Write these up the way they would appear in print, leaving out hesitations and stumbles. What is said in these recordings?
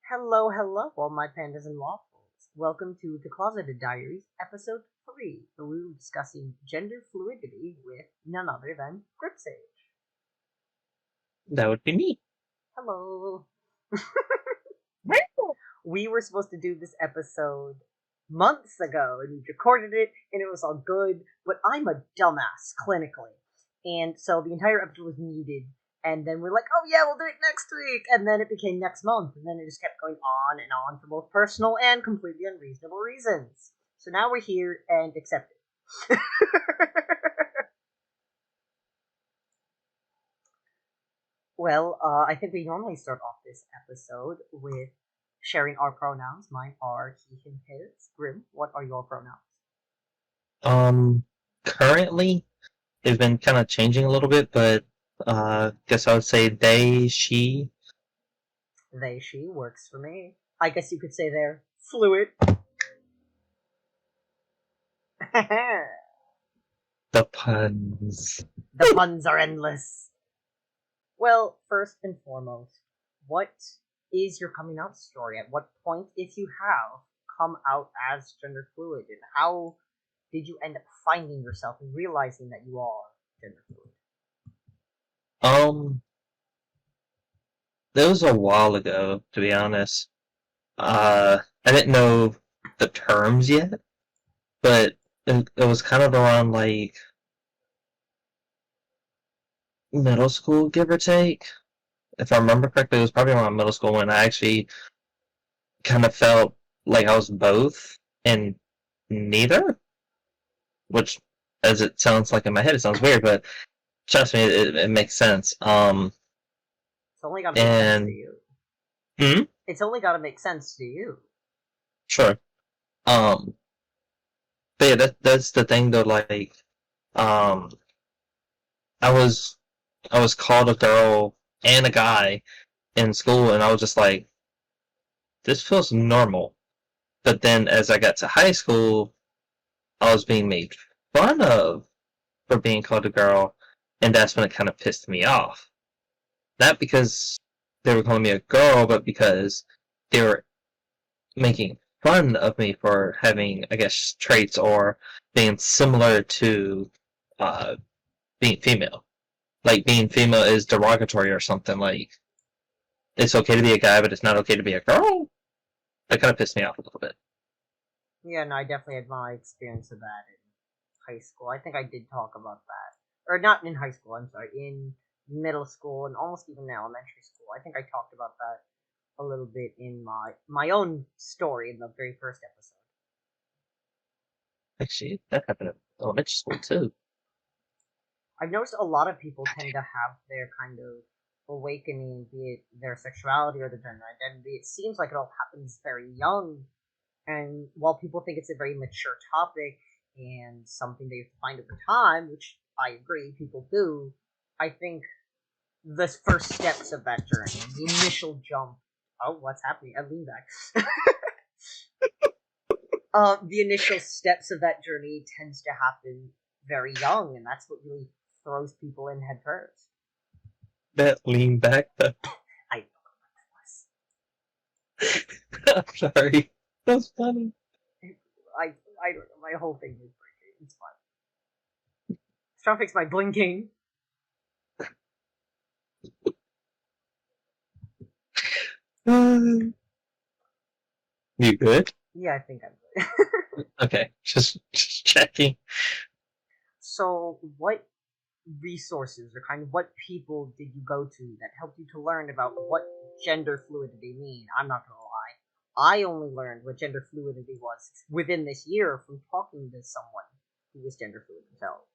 Hello, hello, all my pandas and waffles. Welcome to the Closeted Diaries, episode 3, where we will be discussing gender fluidity with none other than GrimmSage. That would be me. Hello. We were supposed to do this episode months ago, and we recorded it, and it was all good, but I'm a dumbass, clinically. And so the entire episode was muted, and then we're like, oh yeah, we'll do it next week, and then it became next month, and then it just kept going on and on for both personal and completely unreasonable reasons. So now we're here and accept it. Well, I think we normally start off this episode with sharing our pronouns. Mine are he, him, his. Grimm, what are your pronouns? Um, Currently, they've been kind of changing a little bit, but guess I would say they, she. They, she works for me. I guess you could say they're fluid. The The puns. puns are endless. Well, first and foremost, what is your coming out story? At what point, if you have, come out as gender fluid? And how did you end up finding yourself and realizing that you are gender fluid? Um, that was a while ago, to be honest. I didn't know the terms yet, but it was kind of around like middle school, give or take. If I remember correctly, it was probably around middle school when I actually kind of felt like I was both and neither. Which, as it sounds like in my head, it sounds weird, but trust me, it makes sense. It's only gotta make sense to And you. hmm, It's only gotta make sense to you. sure. Um, but yeah, that's the thing though. Like, um, I was I was called a girl and a guy in school, and I was just like, this feels normal. But then as I got to high school, I was being made fun of for being called a girl, and that's when it kind of pissed me off. Not because they were calling me a girl, but because they were making fun of me for having, I guess, traits or being similar to uh, being female. Like being female is derogatory or something. Like it's okay to be a guy, but it's not okay to be a girl. That kind of pissed me off a little bit. Yeah, no, I definitely had my experience of that in high school. I think I did talk about that. Or not in high school, I'm sorry, in middle school and almost even in elementary school. I think I talked about that a little bit in my own story in the very first episode. Actually, that happened in elementary school too. I've noticed a lot of people tend to have their kind of awakening, be it their sexuality or their gender identity. It seems like it all happens very young, and while people think it's a very mature topic and something they find over time, which I agree, people do, I think the first steps of that journey, the initial jump. Oh, what's happening? I lean back. The initial steps of that journey tends to happen very young, and that's what really throws people in head first. That lean back. I know I'm sorry. That's funny. I don't know. My whole thing is breaking. It's fine. Just trying to fix my blinking. You good? Yeah, I think I'm good. Okay, just checking. So, what resources or kind of what people did you go to that helped you to learn about what gender fluidity mean? I'm not gonna lie. I only learned what gender fluidity was within this year from talking to someone who was gender fluid themselves.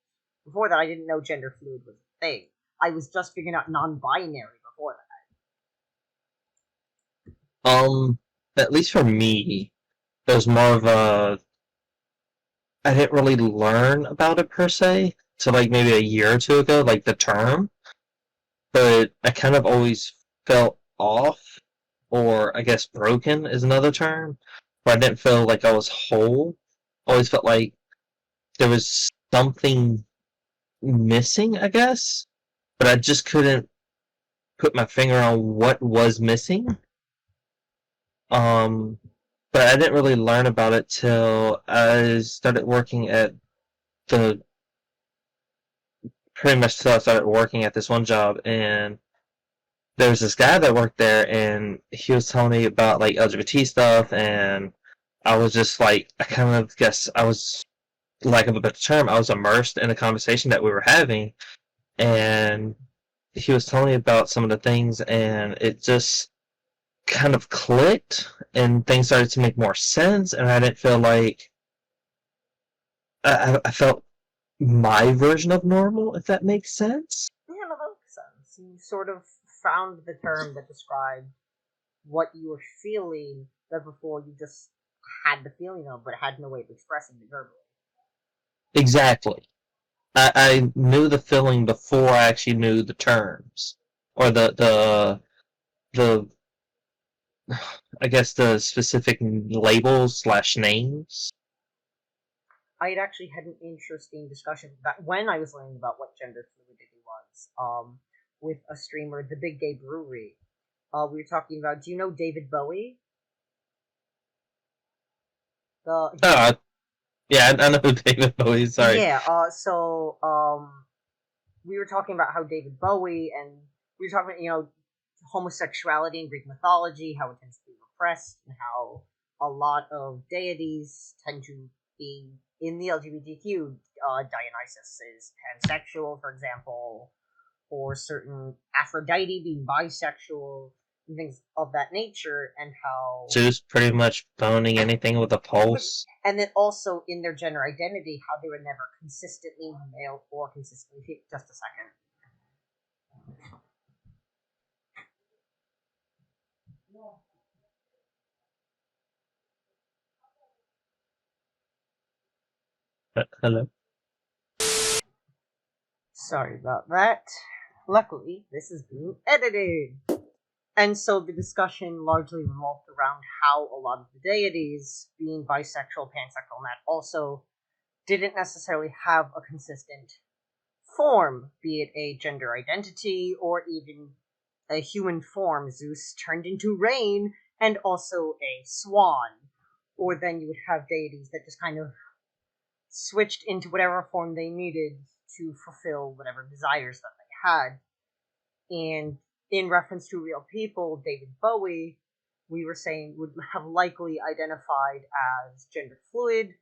Before that, I didn't know gender fluid was a thing. I was just figuring out non-binary before Um, at least for me, it was more of a. I didn't really learn about it per se till like maybe a year or two ago, like the term. But I kind of always felt off, or I guess broken is another term, where I didn't feel like I was whole. Always felt like there was something missing, I guess, but I just couldn't put my finger on what was missing. But I didn't really learn about it till I started working at the pretty much till I started working at this one job, and there was this guy that worked there, and he was telling me about like LGBT stuff, and I was just like, I kind of guess I was, lack of a better term, I was immersed in the conversation that we were having, and he was telling me about some of the things, and it just kind of clicked, and things started to make more sense, and I didn't feel like I felt my version of normal, if that makes sense. Yeah, no, that makes sense. You sort of found the term that described what you were feeling that before you just had the feeling of, but had no way of expressing it verbally. Exactly. I knew the feeling before I actually knew the terms, or the I guess the specific labels slash names. I had actually had an interesting discussion that when I was learning about what gender fluidity was, with a streamer, the Big Gay Brewery. We were talking about. Do you know David Bowie? The Oh, yeah, I know who David Bowie is. Sorry. Yeah. We were talking about how David Bowie and we were talking about homosexuality in Greek mythology, how it tends to be repressed, and how a lot of deities tend to be in the LGBTQ. Dionysus is pansexual, for example, or certain Aphrodite being bisexual, and things of that nature, and how. Zeus pretty much boning anything with a pulse. And then also in their gender identity, how they were never consistently male or consistently female. Just a second. Hello. Sorry about that. Luckily, this is being edited. And so the discussion largely revolved around how a lot of the deities, being bisexual, pansexual, and that also didn't necessarily have a consistent form, be it a gender identity or even a human form. Zeus turned into rain and also a swan. Or then you would have deities that just kind of switched into whatever form they needed to fulfill whatever desires that they had. And in reference to real people, David Bowie, we were saying, would have likely identified as gender fluid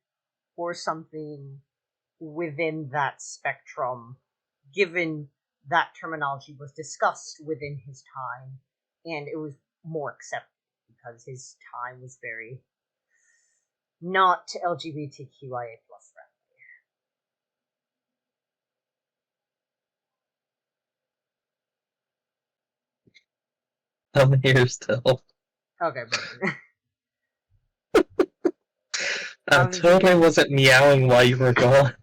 or something within that spectrum, given that terminology was discussed within his time, and it was more accepted because his time was very not LGBTQIA plus I'm here still. friendly. Okay, I totally wasn't meowing while you were gone.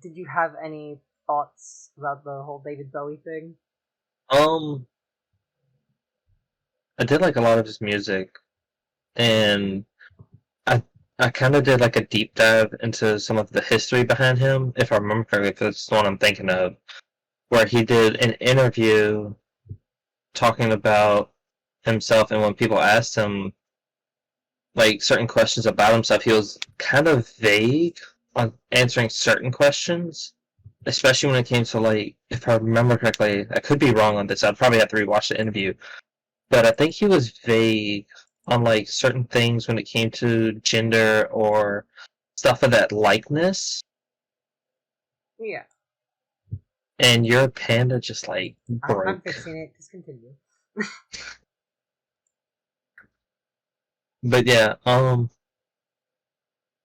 Did you have any thoughts about the whole David Bowie thing? I did like a lot of his music, and I I kind of did like a deep dive into some of the history behind him, if I remember correctly, because it's the one I'm thinking of, where he did an interview talking about himself, and when people asked him like certain questions about himself, he was kind of vague on answering certain questions, especially when it came to like, if I remember correctly, I could be wrong on this. I'd probably have to rewatch the interview, but I think he was vague on like certain things when it came to gender or stuff of that likeness. Yeah. And your panda just like broke. I'm fixing it. Just continue. But yeah,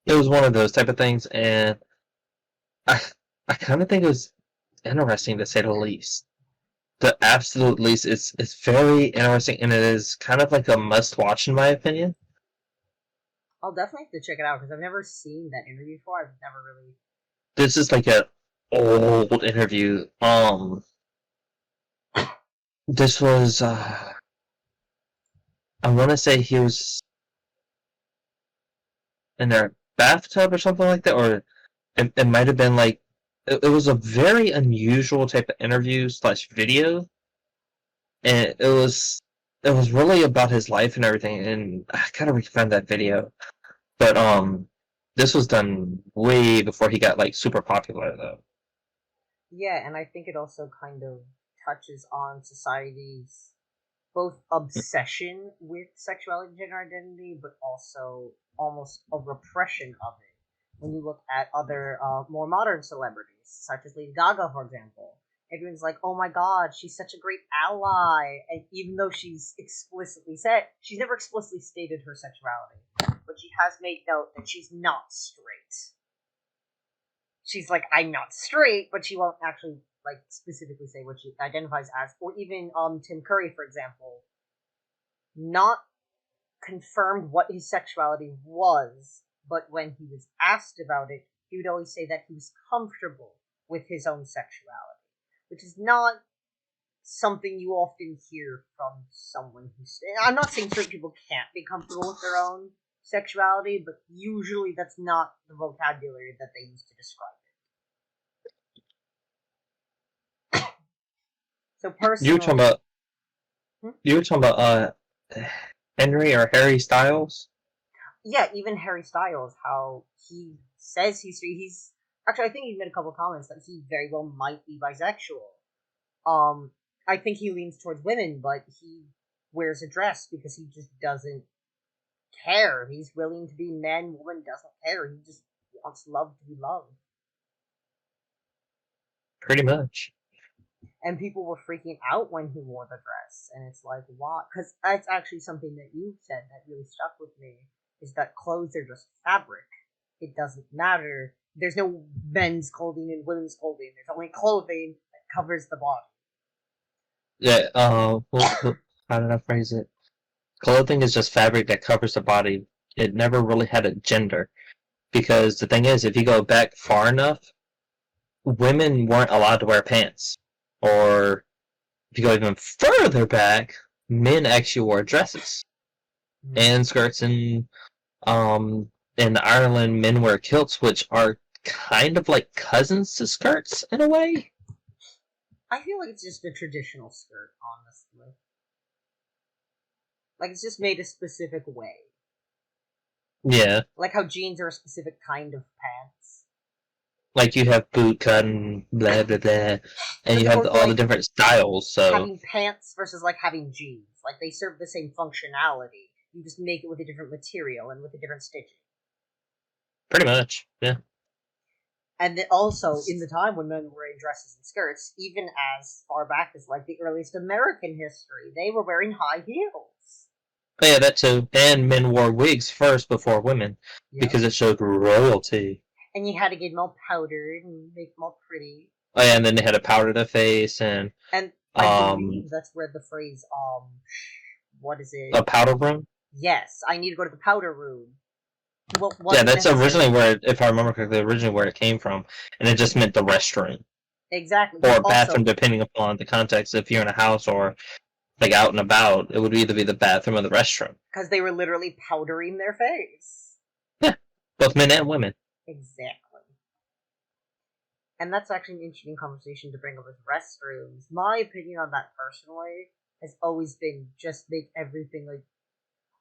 it was one of those type of things, and I I kind of think it was interesting to say the least. The absolute least, it's very interesting, and it is kind of like a must watch in my opinion. I'll definitely have to check it out because I've never seen that interview before. I've never really. This is like an old interview. This was I want to say he was in their bathtub or something like that, or it might have been like it was a very unusual type of interview slash video. and it was really about his life and everything. And I gotta find that video. But this was done way before he got like super popular though. Yeah, and I think it also kind of touches on society's both obsession with sexuality and gender identity, but also almost a repression of it. When you look at other more modern celebrities, such as Lady Gaga, for example, everyone's like, "Oh my God, she's such a great ally," and even though she's never explicitly stated her sexuality, but she has made note that she's not straight. She's like, "I'm not straight," but she won't actually like specifically say what she identifies as. Or even Tim Curry, for example, not confirmed what his sexuality was, but when he was asked about it, he would always say that he was comfortable with his own sexuality, which is not something you often hear from someone who's. I'm not saying certain people can't be comfortable with their own sexuality, but usually that's not the vocabulary that they use to describe it. So You were talking personally, about you were talking about Henry or Harry Styles. yeah, even Harry Styles, how he says he's actually I think he made a couple comments that he very well might be bisexual. I think he leans towards women, but he wears a dress because he just doesn't care. He's willing to be man, woman, doesn't care. He just wants love to be loved. Pretty much. And people were freaking out when he wore the dress, and it's like, why? Because that's actually something that you said that really stuck with me, is that clothes are just fabric. It doesn't matter. There's no men's clothing and women's clothing. There's only clothing that covers the body. Yeah. How did I phrase it? Clothing is just fabric that covers the body. It never really had a gender. Because the thing is, if you go back far enough, women weren't allowed to wear pants. Or if you go even further back, men actually wore dresses and skirts. And in Ireland, men wear kilts, which are kind of like cousins to skirts in a way. I feel like it's just a traditional skirt, honestly. Like it's just made a specific way. Yeah. Like how jeans are a specific kind of pants. Like you have boot cut and blah blah blah, and you Like, have or all the like different styles. So having pants versus like having jeans. Like they serve the same functionality. You just make it with a different material and with a different stitching. pretty much, yeah. And then also in the time when men were wearing dresses and skirts, even as far back as like the earliest American history, they were wearing high heels. But yeah, that too. And men wore wigs first before women Yep. because it showed royalty. And you had to get them all powdered and make them all pretty. Oh, yeah, and then they had to powder the face and And I believe that's where the phrase what is it? a powder room. Yes, I need to go to the powder room. Well, Yeah, that's originally where, if I remember correctly, originally where it came from, and it just meant the restroom exactly, or but bathroom, also depending upon the context. If you're in a house or like out and about, it would either be the bathroom or the restroom. because they were literally powdering their face. Yeah, both men and women. Exactly. And that's actually an interesting conversation to bring up with restrooms. My opinion on that personally has always been just make everything like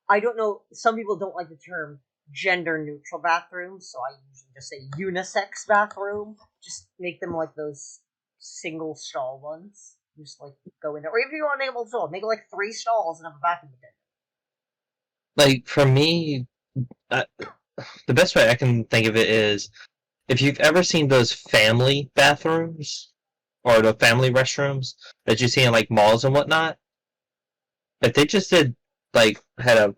I don't know. Some people don't like the term gender neutral bathrooms, so I usually just say unisex bathroom. Just make them like those single stall ones. Just like go in there, or if you want to make it multiple, make it like 3 stalls and have a bathroom attendant. Like for me, the best way I can think of it is if you've ever seen those family bathrooms or the family restrooms that you see in like malls and whatnot, if they just did like had a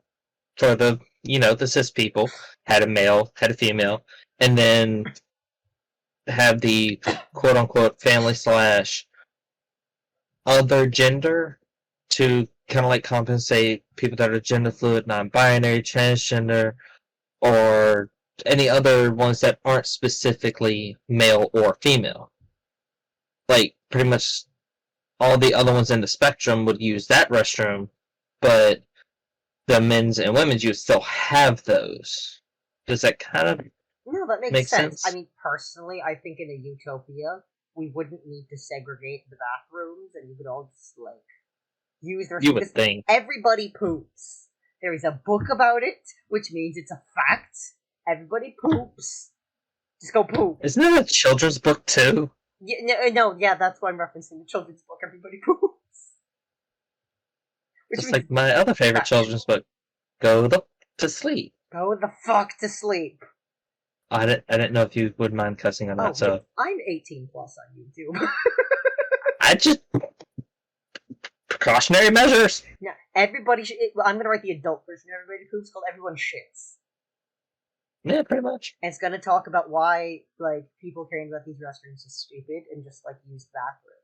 for the the cis people had a male, had a female, and then have the quote unquote family slash other gender to kind of like compensate people that are gender fluid, non-binary, transgender, or any other ones that aren't specifically male or female. Like pretty much all the other ones in the spectrum would use that restroom, but the men's and women's you still have those. Does that kind of No, that makes make sense. I sense? mean, personally, I think in a utopia, we wouldn't need to segregate the bathrooms, and you could all just like use the restroom. You would think. Everybody poops. There is a book about it, which means it's a fact. Everybody poops. Just go poop. Isn't that a children's book too? Yeah, that's what I'm referencing. The children's book, Everybody Poops. It's like my other favorite children's book, Go to Sleep. Go the fuck to sleep. I didn't know if you would mind cussing on that, so... I'm 18 plus on YouTube. I just... Precautionary measures! Yeah, everybody should... I'm gonna write the adult version of Everybody Poops called Everyone Shits. Yeah, pretty much. And it's gonna talk about why, like, people caring about these restrooms is stupid and just, like, use the bathroom.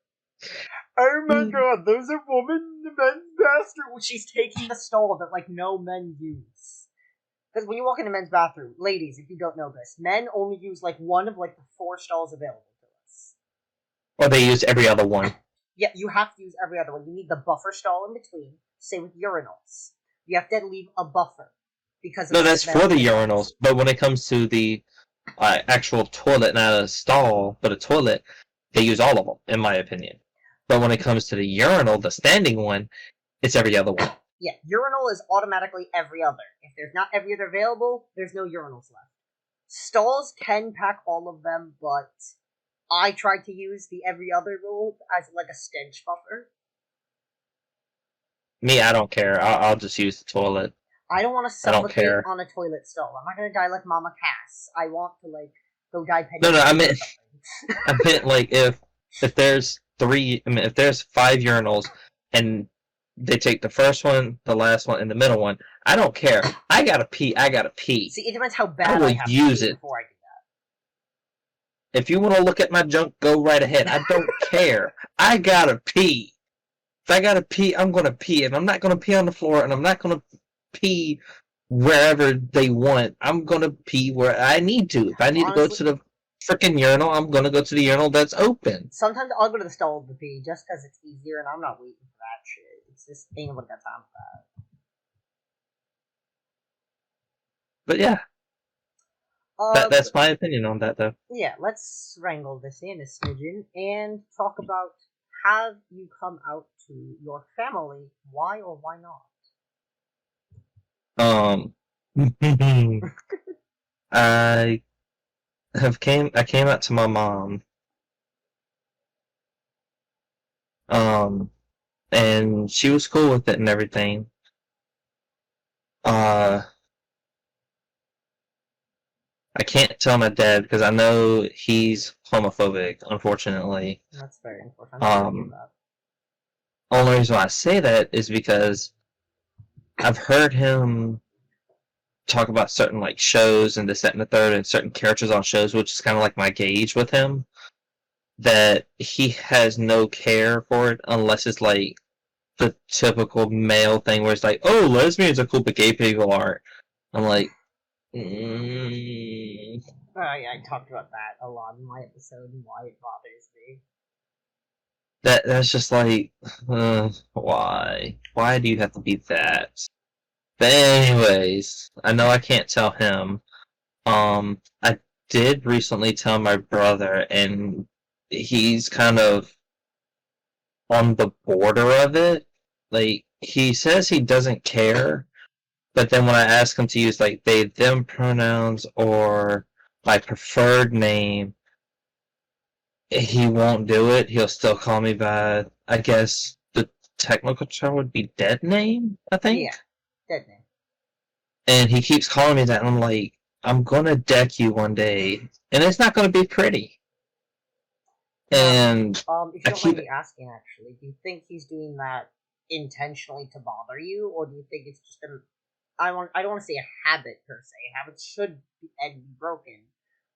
Oh my god, there's a woman in the men's bathroom! She's taking the stall that, like, no men use. Because when you walk in a men's bathroom, ladies, if you don't know this, men only use, like, one of, like, the 4 stalls available to us. Or they use every other one. Yeah, you have to use every other one. You need the buffer stall in between. Same with urinals. You have to leave a buffer. Because no, that's for the urinals, but when it comes to the actual toilet, not a stall, but a toilet, they use all of them, in my opinion. But when it comes to the urinal, the standing one, it's every other one. Yeah, urinal is automatically every other. If there's not every other available, there's no urinals left. Stalls can pack all of them, but I tried to use the every other rule as like a stench buffer. Me, I don't care. I'll just use the toilet. I don't want to suffocate on a toilet stall. I'm not going to die like Mama Cass. I want to, like, go die petty. No, I meant, like, if there's 5 urinals, and they take the first one, the last one, and the middle one, I don't care. I gotta pee. See, it depends how bad I have to use it before I do that. If you want to look at my junk, go right ahead. I don't care. I gotta pee. If I gotta pee, I'm gonna pee. And I'm not gonna pee on the floor, and I'm not gonna pee wherever they want. I'm gonna pee where I need to. If I need to go to the freaking urinal, I'm gonna go to the urinal that's open. Sometimes I'll go to the stall to pee just because it's easier, and I'm not waiting for that shit. It's just ain't nobody got time for that. But yeah, that's my opinion on that, though. Yeah, let's wrangle this in a smidgen and talk about have you come out to your family? Why or why not? I came out to my mom. And she was cool with it and everything. I can't tell my dad because I know he's homophobic, unfortunately. That's very unfortunate. Only reason why I say that is because I've heard him talk about certain like shows and this, that, and the third, and certain characters on shows, which is kind of like my gauge with him. That he has no care for it unless it's like the typical male thing where it's like, oh, lesbians are cool, but gay people aren't. I'm like, yeah, I talked about that a lot in my episode and why it bothers me. That's just like, why? Why do you have to be that? But anyways, I know I can't tell him. I did recently tell my brother, and he's kind of on the border of it. Like, he says he doesn't care, but then when I ask him to use, like, they, them pronouns or my preferred name, he won't do it. He'll still call me by, I guess, the technical term would be dead name, I think? Yeah, dead name. And he keeps calling me that, and I'm like, I'm gonna deck you one day, and it's not gonna be pretty. And if you don't mind me asking, actually, do you think he's doing that intentionally to bother you, or do you think it's just I don't want to say a habit per se. Habits should be broken,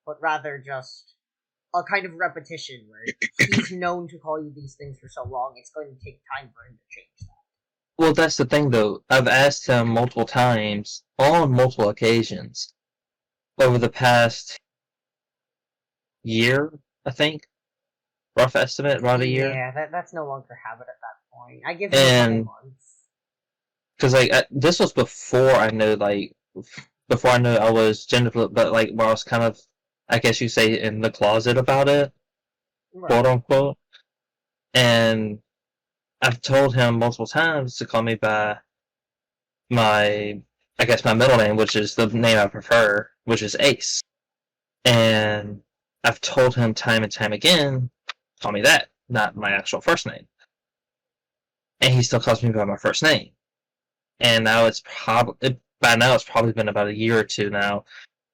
but rather just a kind of repetition where he's known to call you these things for so long, it's going to take time for him to change that. Well, that's the thing, though. I've asked him multiple times, on multiple occasions, over the past year, I think. Rough estimate, about a year. Yeah, that's no longer habit at that point. I give him 2 months. Because, like, this was before I knew, like, I was gender fluid, but, like, where I was kind of, I guess you say, in the closet about it, right. Quote unquote. And I've told him multiple times to call me by my, I guess my middle name, which is the name I prefer, which is Ace. And I've told him time and time again, call me that, not my actual first name. And he still calls me by my first name. And now by now it's probably been about a year or two now,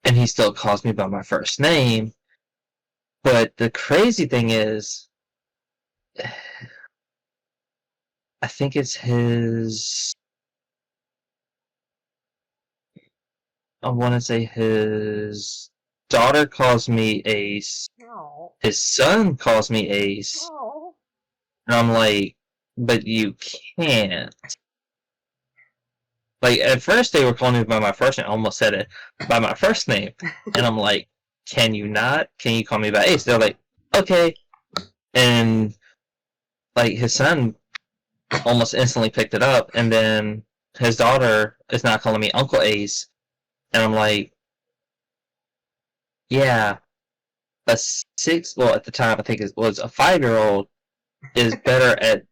and he still calls me by my first name. But the crazy thing is, I think it's I want to say his daughter calls me Ace. Oh. His son calls me Ace. Oh. And I'm like, but you can't. Like, at first they were calling me by my first name. I almost said it. By my first name. And I'm like, can you not? Can you call me by Ace? They're like, okay. And, like, his son almost instantly picked it up. And then his daughter is now calling me Uncle Ace. And I'm like, yeah, at the time, I think it was a 5-year-old is better at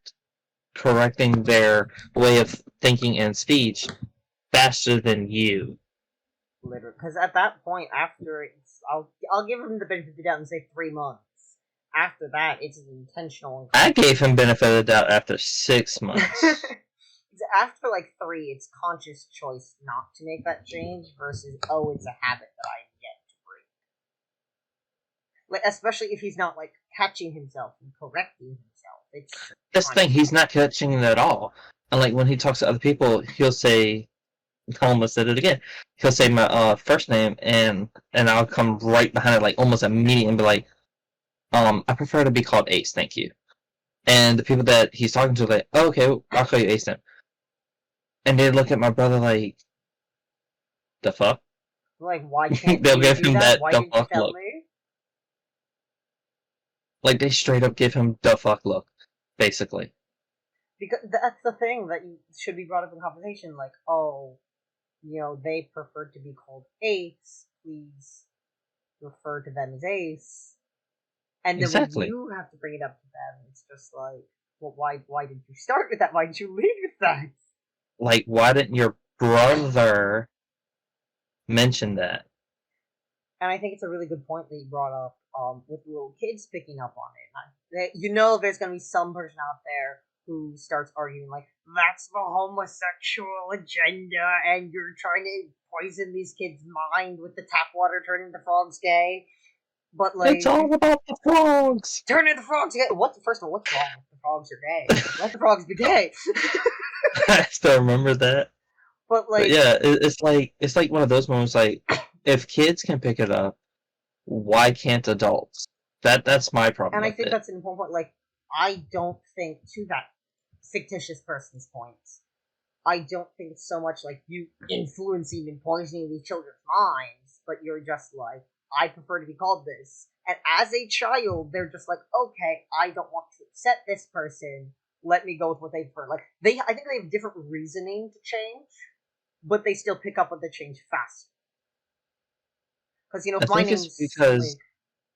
correcting their way of thinking and speech faster than you. Literally, because at that point, after I'll give him the benefit of the doubt and say 3 months. After that, it's intentional. I gave him benefit of the doubt after 6 months. After like 3, it's conscious choice not to make that change versus it's a habit that I get to break. Like, especially if he's not like catching himself and correcting himself. It's That's the thing, he's not catching it at all. And like when he talks to other people, he'll say, I almost said it again. He'll say my first name, and I'll come right behind it, like almost immediately, and be like, I prefer to be called Ace, thank you. And the people that he's talking to are like, oh, okay, I'll call you Ace then. And they look at my brother like, the fuck? Like, why can't They'll you give do him that? that Why the didn't you fuck tell look. me? Like, they straight up give him the fuck look, basically. Because that's the thing that should be brought up in conversation. Like, oh, they prefer to be called Ace. Please refer to them as Ace. And then when Exactly. you have to bring it up to them, it's just like, well, why did you start with that? Why did you lead with that? Like, why didn't your brother mention that? And I think it's a really good point that you brought up with little kids picking up on it. There's going to be some person out there who starts arguing, like, that's the homosexual agenda, and you're trying to poison these kids' mind with the tap water turning the frogs gay. But, like, it's all about the frogs! Turning the frogs gay! First of all, what's wrong with the frogs are gay? Let the frogs be gay! I still remember that. But, like... But yeah, it's like one of those moments, like, if kids can pick it up, why can't adults? That's my problem. And I think it. that's an important point. Like, I don't think, to that fictitious person's point, I don't think it's so much like you influencing and poisoning these children's minds, but you're just like, I prefer to be called this. And as a child, they're just like, okay, I don't want to upset this person. Let me go with what they prefer. Like, I think they have different reasoning to change, but they still pick up on the change fast. Because, if my name's... because...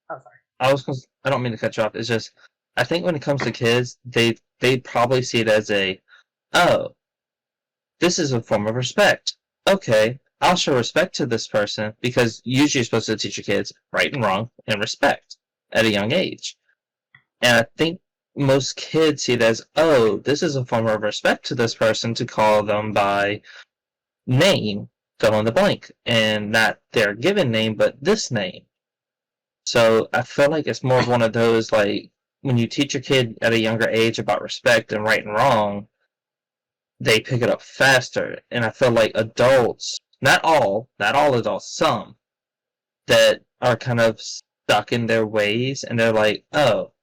Like, oh, sorry. I don't mean to cut you off. It's just, I think when it comes to kids, they probably see it as oh, this is a form of respect. Okay, I'll show respect to this person, because usually you're supposed to teach your kids right and wrong and respect at a young age. And I think most kids see it as, oh, this is a form of respect to this person to call them by name, fill in the blank, and not their given name, but this name. So I feel like it's more of one of those, like, when you teach your kid at a younger age about respect and right and wrong, they pick it up faster. And I feel like adults, not all adults, some, that are kind of stuck in their ways, and they're like, oh,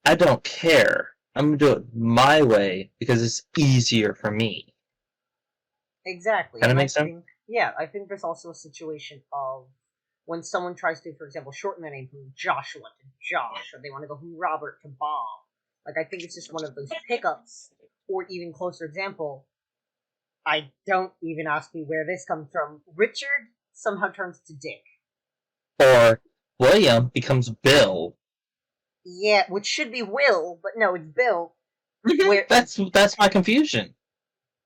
I don't care. I'm going to do it my way because it's easier for me. Exactly. Kind of make sense? Yeah, I think there's also a situation of when someone tries to, for example, shorten their name from Joshua to Josh, or they want to go from Robert to Bob. Like, I think it's just one of those pickups. Or even closer example, I don't even ask me where this comes from. Richard somehow turns to Dick. Or William becomes Bill. Yeah, which should be Will, but no, it's Bill. where That's my confusion.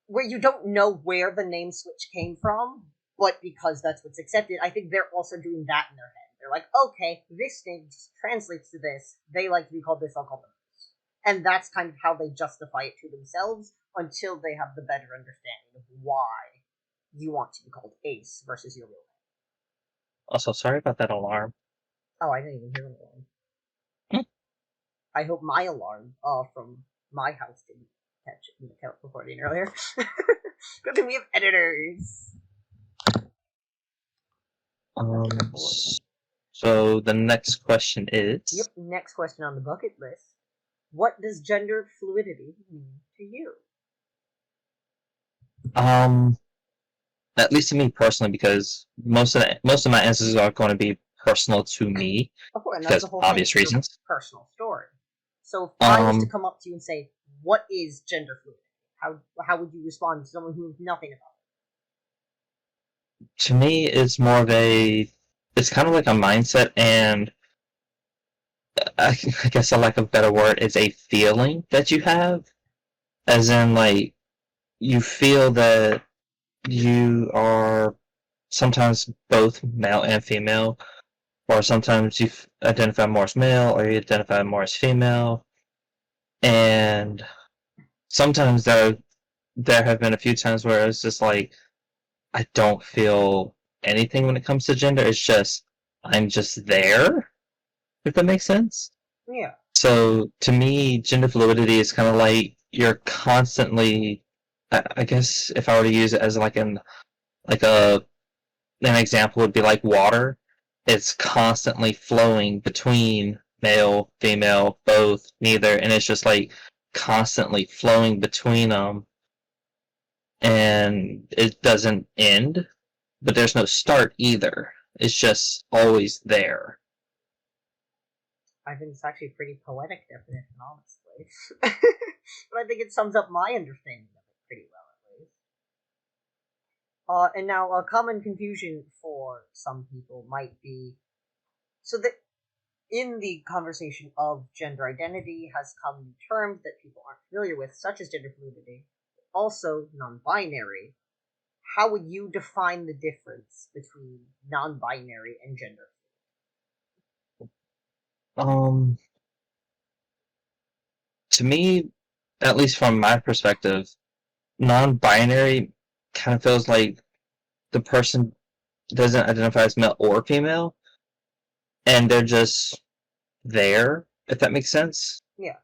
where you don't know where the name switch came from, but because that's what's accepted, I think they're also doing that in their head. They're like, okay, this name translates to this. They like to be called this. I'll call them this. And that's kind of how they justify it to themselves until they have the better understanding of why you want to be called Ace versus your real name. Also, sorry about that alarm. Oh, I didn't even hear an alarm. I hope my alarm from my house didn't catch it in the recording earlier. Good thing we have editors. So the next question is... Yep, next question on the bucket list. What does gender fluidity mean to you? At least to me personally, because most of my answers are going to be personal to me, of course, and that's because the whole obvious thing, reasons. Personal story. So if I was to come up to you and say, "What is gender fluidity?" How would you respond to someone who knows nothing about it? To me, it's more of it's kind of like a mindset, and I guess a lack of a better word is a feeling that you have, as in like you feel that you are sometimes both male and female, or sometimes you identify more as male or you identify more as female, and sometimes there have been a few times where it's just like I don't feel anything when it comes to gender. It's just I'm just there, if that makes sense. Yeah. So to me, gender fluidity is kind of like you're constantly, I guess if I were to use it as an example would be like water. It's constantly flowing between male, female, both, neither, and it's just like constantly flowing between them, and it doesn't end, but there's no start either. It's just always there. I think it's actually a pretty poetic definition, honestly. But I think it sums up my understanding of it pretty well, at least. And now, a common confusion for some people might be so that in the conversation of gender identity has come new terms that people aren't familiar with, such as gender fluidity, also non-binary. How would you define the difference between non-binary and gender fluid? To me, at least from my perspective, non-binary kind of feels like the person doesn't identify as male or female, and they're just there, if that makes sense. Yeah.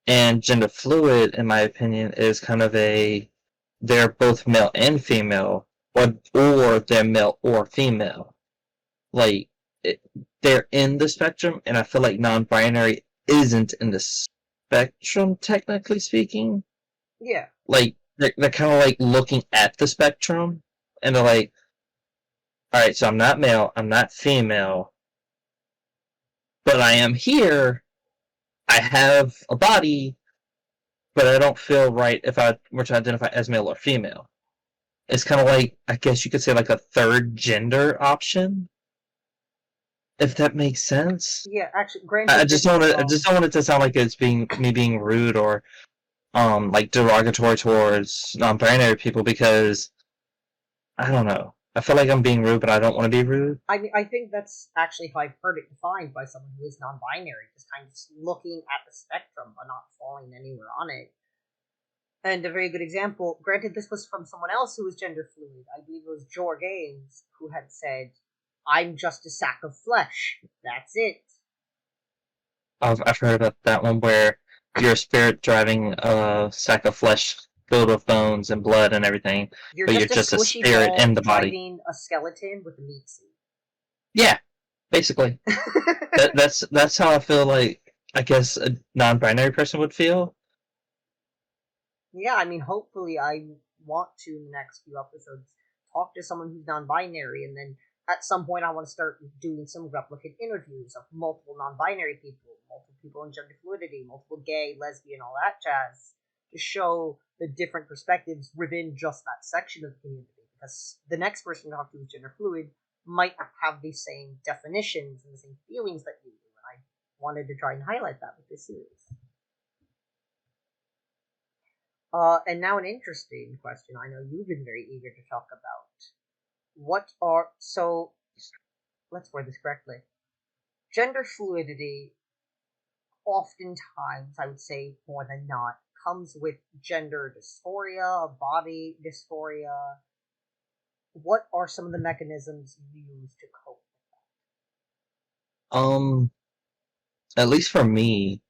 And gender fluid, in my opinion, is kind of they're both male and female, or they're male or female. Like, they're in the spectrum, and I feel like non-binary isn't in the spectrum, technically speaking. Yeah. Like, they're kind of like looking at the spectrum, and they're like, alright, so I'm not male, I'm not female, but I am here, I have a body, but I don't feel right if I were to identify as male or female. It's kind of like, I guess you could say, like a third gender option, if that makes sense. Yeah, actually, granted, I just don't want it to sound like it's me being rude or like derogatory towards non-binary people, because I don't know. I feel like I'm being rude, but I don't want to be rude. I mean, I think that's actually how I've heard it defined by someone who is non-binary, just kind of looking at the spectrum but not falling anywhere on it. And a very good example, granted this was from someone else who was gender fluid, I believe it was Jor Gaines, who had said, I'm just a sack of flesh. That's it. I've heard about that one where you're a spirit driving a sack of flesh filled with bones and blood and everything, but you're just a spirit in the body. Driving a skeleton with a meat suit. Yeah, basically. That's how I feel like, I guess, a non-binary person would feel. Yeah, I mean, hopefully I want to, in the next few episodes, talk to someone who's non-binary, and then at some point I want to start doing some replicate interviews of multiple non-binary people, multiple people in gender fluidity, multiple gay, lesbian, all that jazz, to show the different perspectives within just that section of the community. Because the next person you talk to who's gender fluid might have the same definitions and the same feelings that you do, and I wanted to try and highlight that with this series. And now an interesting question. I know you've been very eager to talk about. So let's word this correctly. Gender fluidity, oftentimes, I would say more than not, comes with gender dysphoria, body dysphoria. What are some of the mechanisms you use to cope? Um, at least for me,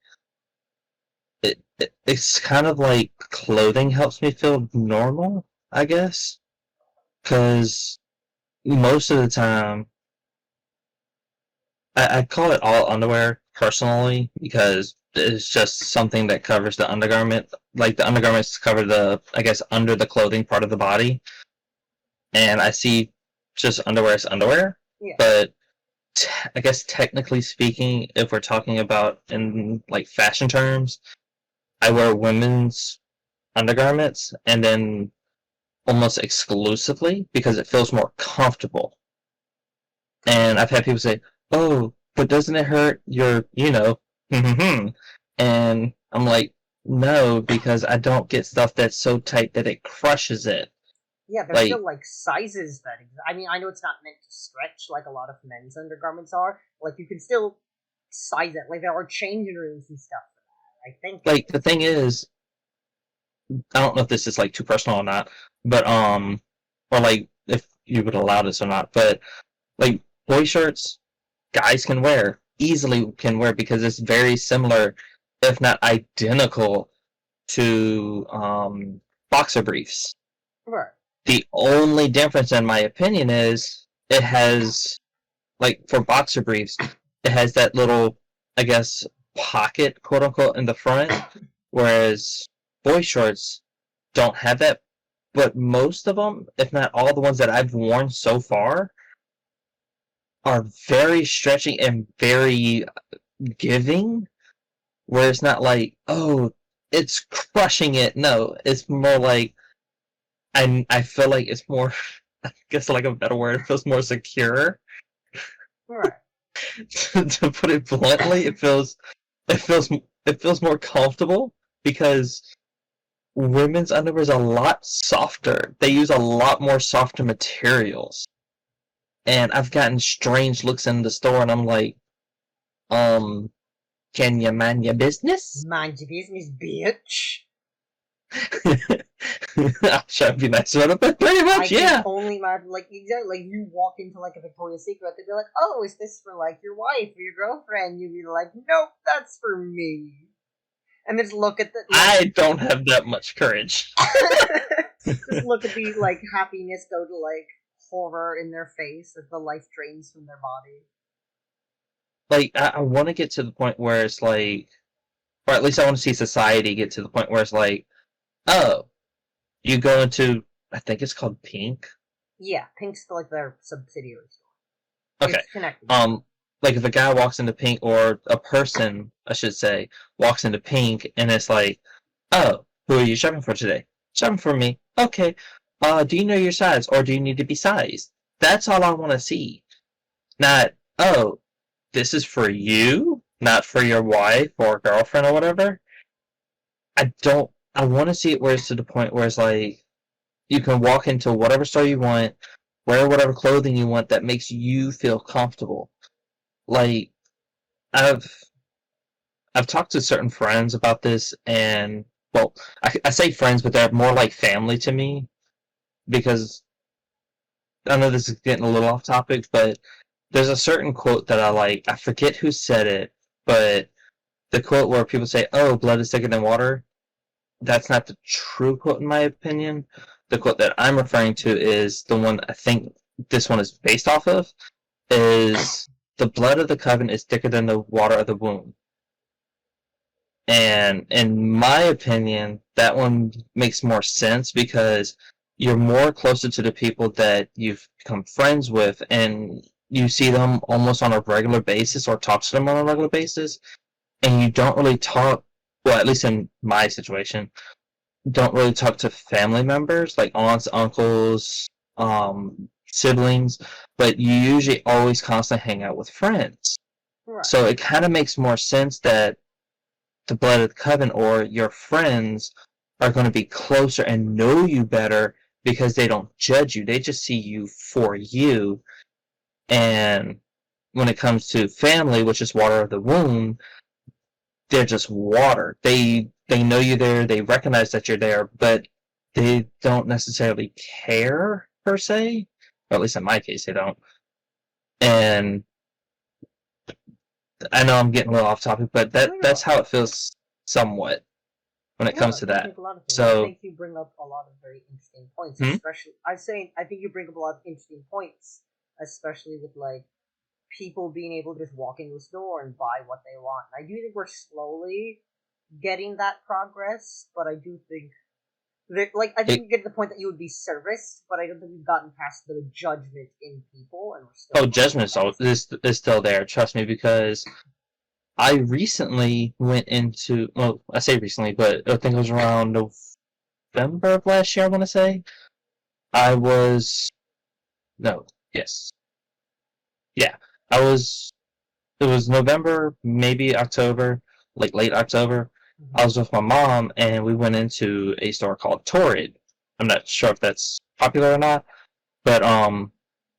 it's kind of like clothing helps me feel normal, I guess. Because most of the time, I call it all underwear personally because it's just something that covers the undergarment. Like the undergarments cover the, I guess, under the clothing part of the body. And I see just underwear as underwear. Yeah. But I guess technically speaking, if we're talking about in like fashion terms, I wear women's undergarments and then almost exclusively because it feels more comfortable. And I've had people say, "Oh, but doesn't it hurt your, and I'm like, "No, because I don't get stuff that's so tight that it crushes it." Yeah, there's Like, still like sizes that. I mean, I know it's not meant to stretch like a lot of men's undergarments are. Like you can still size it. Like there are changing rooms and stuff for that. I think. the thing is, I don't know if this is like too personal or not, but or like if you would allow this or not, but like boy shirts, guys easily can wear because it's very similar, if not identical, to boxer briefs. Right. The only difference, in my opinion, is it has, like, for boxer briefs, it has that little, I guess, pocket, quote unquote, in the front, whereas boy shorts don't have that. But most of them, if not all the ones that I've worn so far, are very stretchy and very giving, where it's not like, oh, it's crushing it. No, it's more like, I feel like it's more, I guess like a better word, it feels more secure. Right. To put it bluntly, it feels it feels more comfortable because women's underwear is a lot softer. They use a lot more softer materials. And I've gotten strange looks in the store and I'm like, um, can you mind your business? Mind your business, bitch. I'll try to be nice about it, but pretty I much, can yeah. only imagine, like, exactly, like, you walk into, like, a Victoria's Secret, they'd be like, oh, is this for, like, your wife or your girlfriend? You'd be like, nope, that's for me. And just look at the, like, I don't have that much courage. just look at the, like, happiness go to, like, horror in their face as the life drains from their body. Like, I want to get to the point where it's like, or at least I want to see society get to the point where it's like, oh, you go into, I think it's called Pink. Yeah, Pink's, like, their subsidiary store. Okay. It's connected. Like if a guy walks into Pink, or a person, I should say, walks into Pink, and it's like, oh, who are you shopping for today? Shopping for me. Okay. Do you know your size, or do you need to be sized? That's all I want to see. Not, oh, this is for you, not for your wife or girlfriend or whatever. I want to see it where it's to the point where it's like, you can walk into whatever store you want, wear whatever clothing you want that makes you feel comfortable. Like, I've I've talked to certain friends about this, and well, I say friends, but they're more like family to me because I know this is getting a little off topic, but there's a certain quote that I like. I forget who said it, but the quote where people say, "Oh, blood is thicker than water." That's not the true quote in my opinion. The quote that I'm referring to is the one I think this one is based off of. Is the blood of the covenant is thicker than the water of the womb. And in my opinion, that one makes more sense because you're more closer to the people that you've become friends with and you see them almost on a regular basis or talk to them on a regular basis. And you don't really talk, well, at least in my situation, don't really talk to family members like aunts, uncles, siblings, but you usually always constantly hang out with friends. Right. So it kind of makes more sense that the blood of the covenant or your friends are going to be closer and know you better because they don't judge you. They just see you for you. And when it comes to family, which is water of the womb, they're just water. They know you're there, they recognize that you're there, but they don't necessarily care per se. Or at least in my case, they don't. And I know I'm getting a little off topic, but that's how it feels somewhat when it comes to I that. think a lot of things. I So, think you bring up a lot of very interesting points, hmm? especially I think you bring up a lot of interesting points, especially with like people being able to just walk into a store and buy what they want. I do think we're slowly getting that progress, but I do think I think It, we get to the point that you would be serviced, but I don't think we've gotten past the judgment in people, and we're still oh, working judgment on that. is still there. Trust me, because I recently went into, well, I say recently, but I think it was around November of last year, I want to say. I was, no, yes. Yeah, I was, it was November, maybe October, like late October. I was with my mom and we went into a store called Torrid. I'm not sure if that's popular or not, but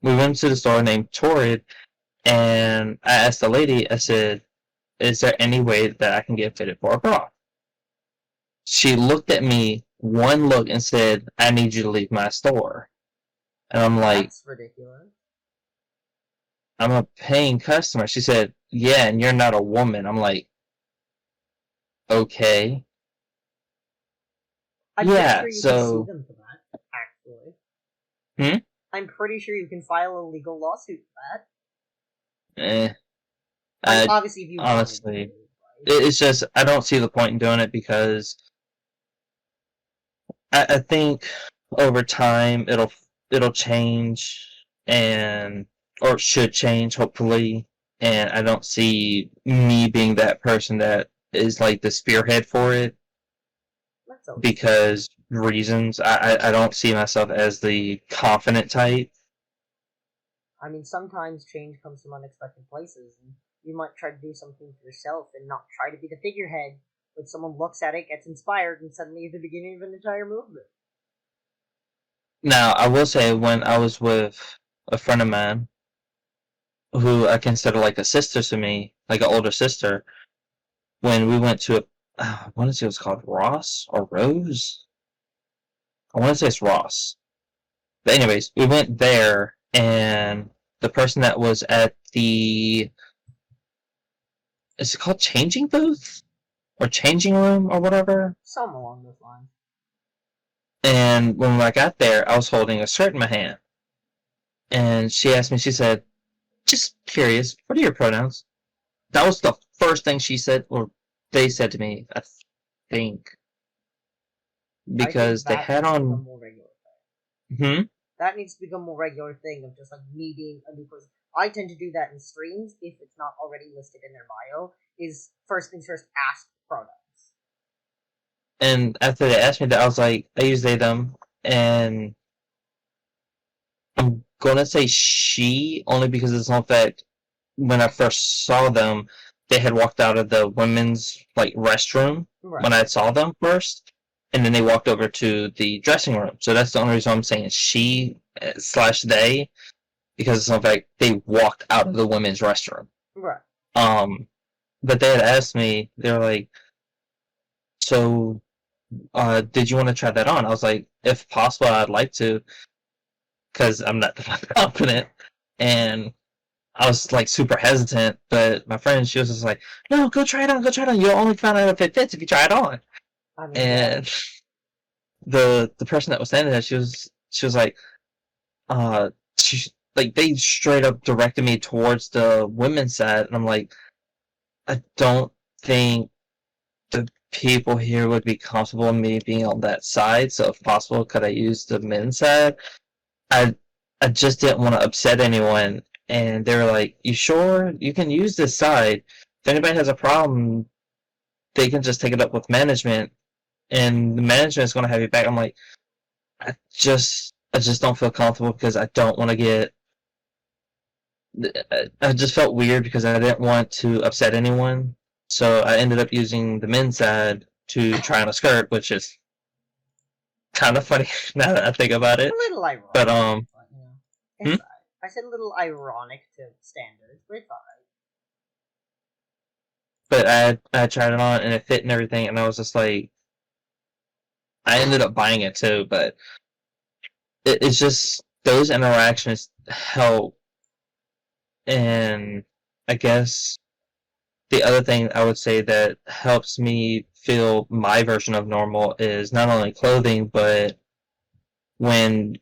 we went to the store named Torrid and I asked the lady, I said, is there any way that I can get fitted for a bra? She looked at me one look and said, I need you to leave my store. And I'm like, That's ridiculous. I'm a paying customer. She said, yeah, and you're not a woman. I'm like, okay. I'm pretty Yeah, sure you can sue so, them for that, actually. hmm? I'm pretty sure you can file a legal lawsuit for that. Eh. I mean, I, obviously, if you wanted to. honestly, Right? it's just, I don't see the point in doing it because I think over time it'll change and, or should change, hopefully. And I don't see me being that person that is like the spearhead for it That's always because reasons. I don't see myself as the confident type. I mean, sometimes change comes from unexpected places, and you might try to do something for yourself and not try to be the figurehead, but someone looks at it, gets inspired, and suddenly you're the beginning of an entire movement. Now, I will say when I was with a friend of mine who I consider like a sister to me, like an older sister, when we went to I want to say it was called Ross or Rose. I want to say it's Ross. But anyways, we went there, and the person that was at the, is it called changing booth or changing room or whatever? Something along those lines. And when I got there, I was holding a shirt in my hand, and she asked me. She said, "Just curious, what are your pronouns?" That was the first thing she said, or they said to me. I think I think because they that had needs to become on. more regular. Hmm. That needs to become a more regular thing of just like meeting a new person. I tend to do that in streams if it's not already listed in their bio. Is first things first, ask pronouns. And after they asked me that, I was like, I use they them, and I'm gonna say she only because it's not that when I first saw them, they had walked out of the women's like restroom Right. when I saw them first, and then they walked over to the dressing room. So that's the only reason I'm saying she slash they because it's not like they walked out of the women's restroom. Right. Um, but they had asked me, they were like, so did you want to try that on? I was like, if possible, I'd like to, because I'm not confident. And I was like super hesitant, but my friend, she was just like, no, go try it on, go try it on. You'll only find out if it fits if you try it on. I mean, yeah. And the person that was standing there, she was like, uh, she, like they straight up directed me towards the women's side, and I'm like, I don't think the people here would be comfortable in me being on that side. So if possible, could I use the men's side? I I just didn't want to upset anyone, and they were like, "You sure you can use this side? If anybody has a problem, they can just take it up with management, and the management is going to have you back." I'm like, I just don't feel comfortable because I don't want to get. I just felt weird because I didn't want to upset anyone, so I ended up using the men's side to try on a skirt, which is kind of funny now that I think about A it. little ironic, But you know, hmm? it's alright. I said a little ironic to standards, but it's alright. But I tried it on and it fit and everything, and I was just like, I ended up buying it too. But it's just those interactions help, and I guess the other thing I would say that helps me feel my version of normal is not only clothing, but when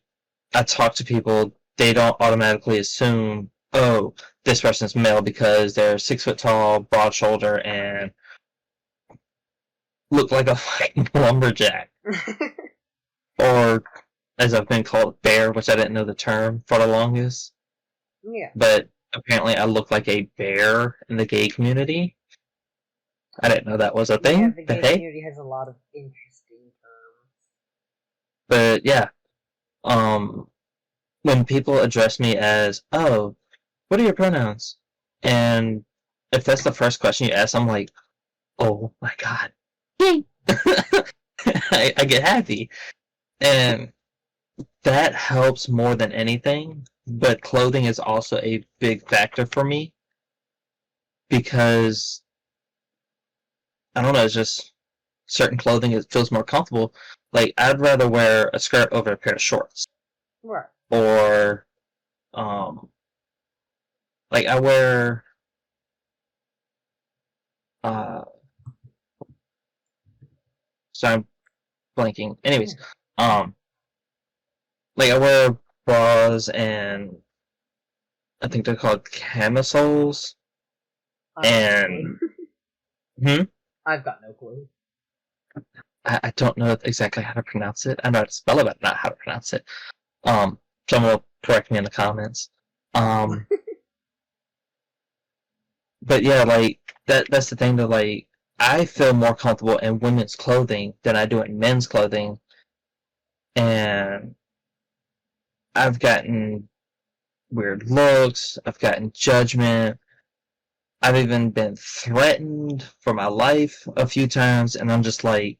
I talk to people, they don't automatically assume, oh, this person's male because they're 6 foot tall, broad shoulder, and look like a fucking lumberjack. Or, as I've been called, bear, which I didn't know the term for the longest. Yeah. But apparently I look like a bear in the gay community. I didn't know that was a thing, Yeah, the but gay hey. community has a lot of interesting terms. But yeah, when people address me as, oh, what are your pronouns? And if that's the first question you ask, I'm like, oh my god. I get happy. And that helps more than anything. But clothing is also a big factor for me because, I don't know, it's just certain clothing, it feels more comfortable. Like, I'd rather wear a skirt over a pair of shorts. Right. Or, um, like, I wear, uh, so I'm blanking. Anyways, um, like, I wear bras and I think they're called camisoles. And, hmm? I've got no clue. I don't know exactly how to pronounce it. I know how to spell it, but not how to pronounce it. Someone will correct me in the comments. But yeah, like that's the thing that like I feel more comfortable in women's clothing than I do in men's clothing, and I've gotten weird looks, I've gotten judgment, I've even been threatened for my life a few times, and I'm just like,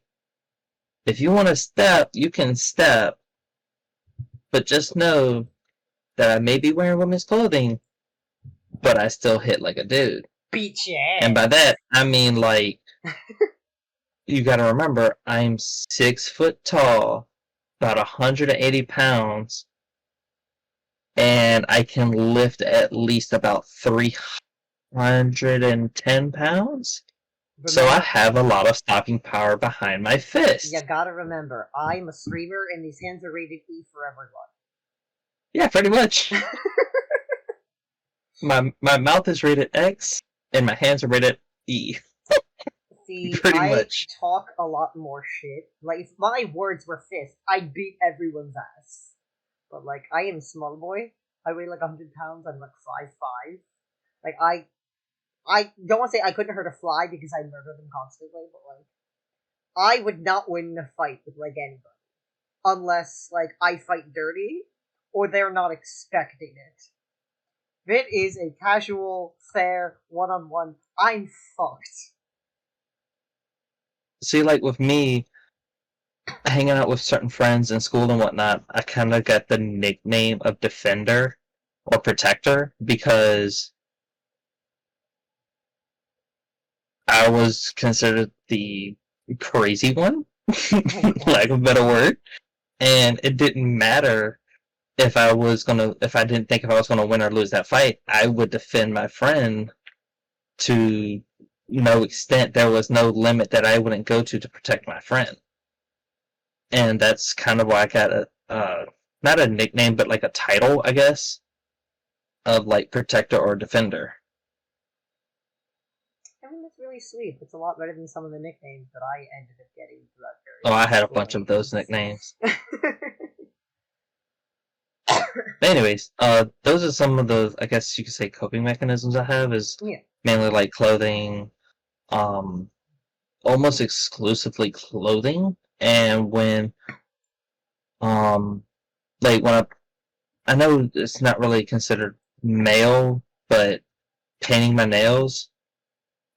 if you want to step, you can step, but just know that I may be wearing women's clothing, but I still hit like a dude. Beat your ass. And by that, I mean like, you gotta remember, I'm 6 foot tall, about 180 pounds, and I can lift at least about 310 pounds. So I have a lot of stopping power behind my fist. You gotta remember, I'm a streamer, and these hands are rated E for everyone. Yeah, pretty much. my mouth is rated X, and my hands are rated E. See, pretty much. Talk a lot more shit. Like, if my words were fist, I'd beat everyone's ass. But, like, I am small boy. I weigh like 100 pounds. I'm like 5'5". Like, I don't want to say I couldn't hurt a fly because I murder them constantly, but, like, I would not win a fight with, like, anybody. Unless, like, I fight dirty, or they're not expecting it. If it is a casual, fair, one-on-one, I'm fucked. See, like with me, hanging out with certain friends in school and whatnot, I kind of got the nickname of Defender or Protector because I was considered the crazy one, lack of a better word, and it didn't matter if I didn't think if I was gonna win or lose that fight, I would defend my friend to no extent. There was no limit that I wouldn't go to protect my friend. And that's kind of why I got not a nickname, but like a title, I guess, of like Protector or Defender. I mean, that's really sweet. It's a lot better than some of the nicknames that I ended up getting throughout various. Oh, I had a bunch of those nicknames. Anyways, those are some of the, I guess you could say, coping mechanisms I have. Is mainly like clothing, almost exclusively clothing, and when, like when I know it's not really considered male, but painting my nails,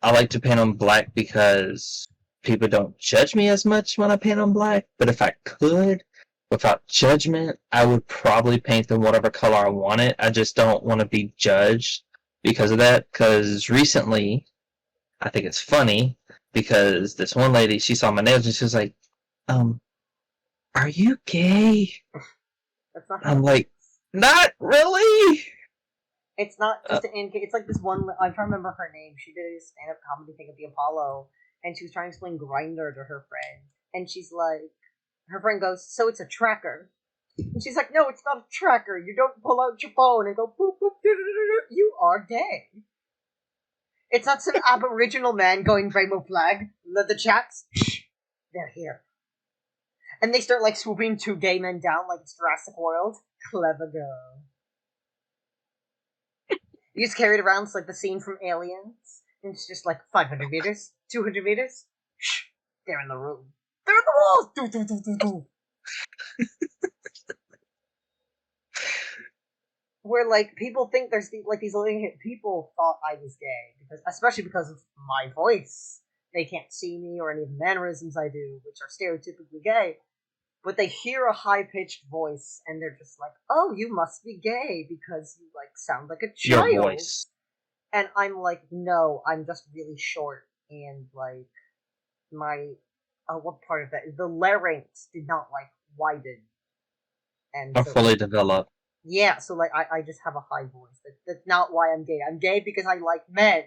I like to paint them black because people don't judge me as much when I paint them black, but if I could, without judgment, I would probably paint them whatever color I wanted. I just don't want to be judged because of that, because recently, I think it's funny, because this one lady, she saw my nails and she was like, are you gay? That's not I'm like, not really! It's not just it's like this one, I'm trying to remember her name. She did a stand-up comedy thing at the Apollo, and she was trying to explain Grindr to her friend, and she's like, her friend goes, so it's a tracker. And she's like, no, it's not a tracker. You don't pull out your phone and go, boop, boop, you are gay. It's not some aboriginal man going rainbow flag. The chats, they're here. And they start, like, swooping two gay men down like it's Jurassic World. Clever girl. You just carry it around, it's like the scene from Aliens. And it's just like 500 meters, 200 meters. Shh, they're in the room. They're in the walls! Do, do, do, do, do. Where, like, people think there's, like, these living people thought I was gay. Especially because of my voice. They can't see me or any of the mannerisms I do, which are stereotypically gay. But they hear a high-pitched voice, and they're just like, oh, you must be gay, because you, like, sound like a child. Your voice. And I'm like, no, I'm just really short, and, like, my, what part of that? The larynx did not, like, widen. And or so, fully developed. Yeah, so, like, I just have a high voice. That's not why I'm gay. I'm gay because I like men.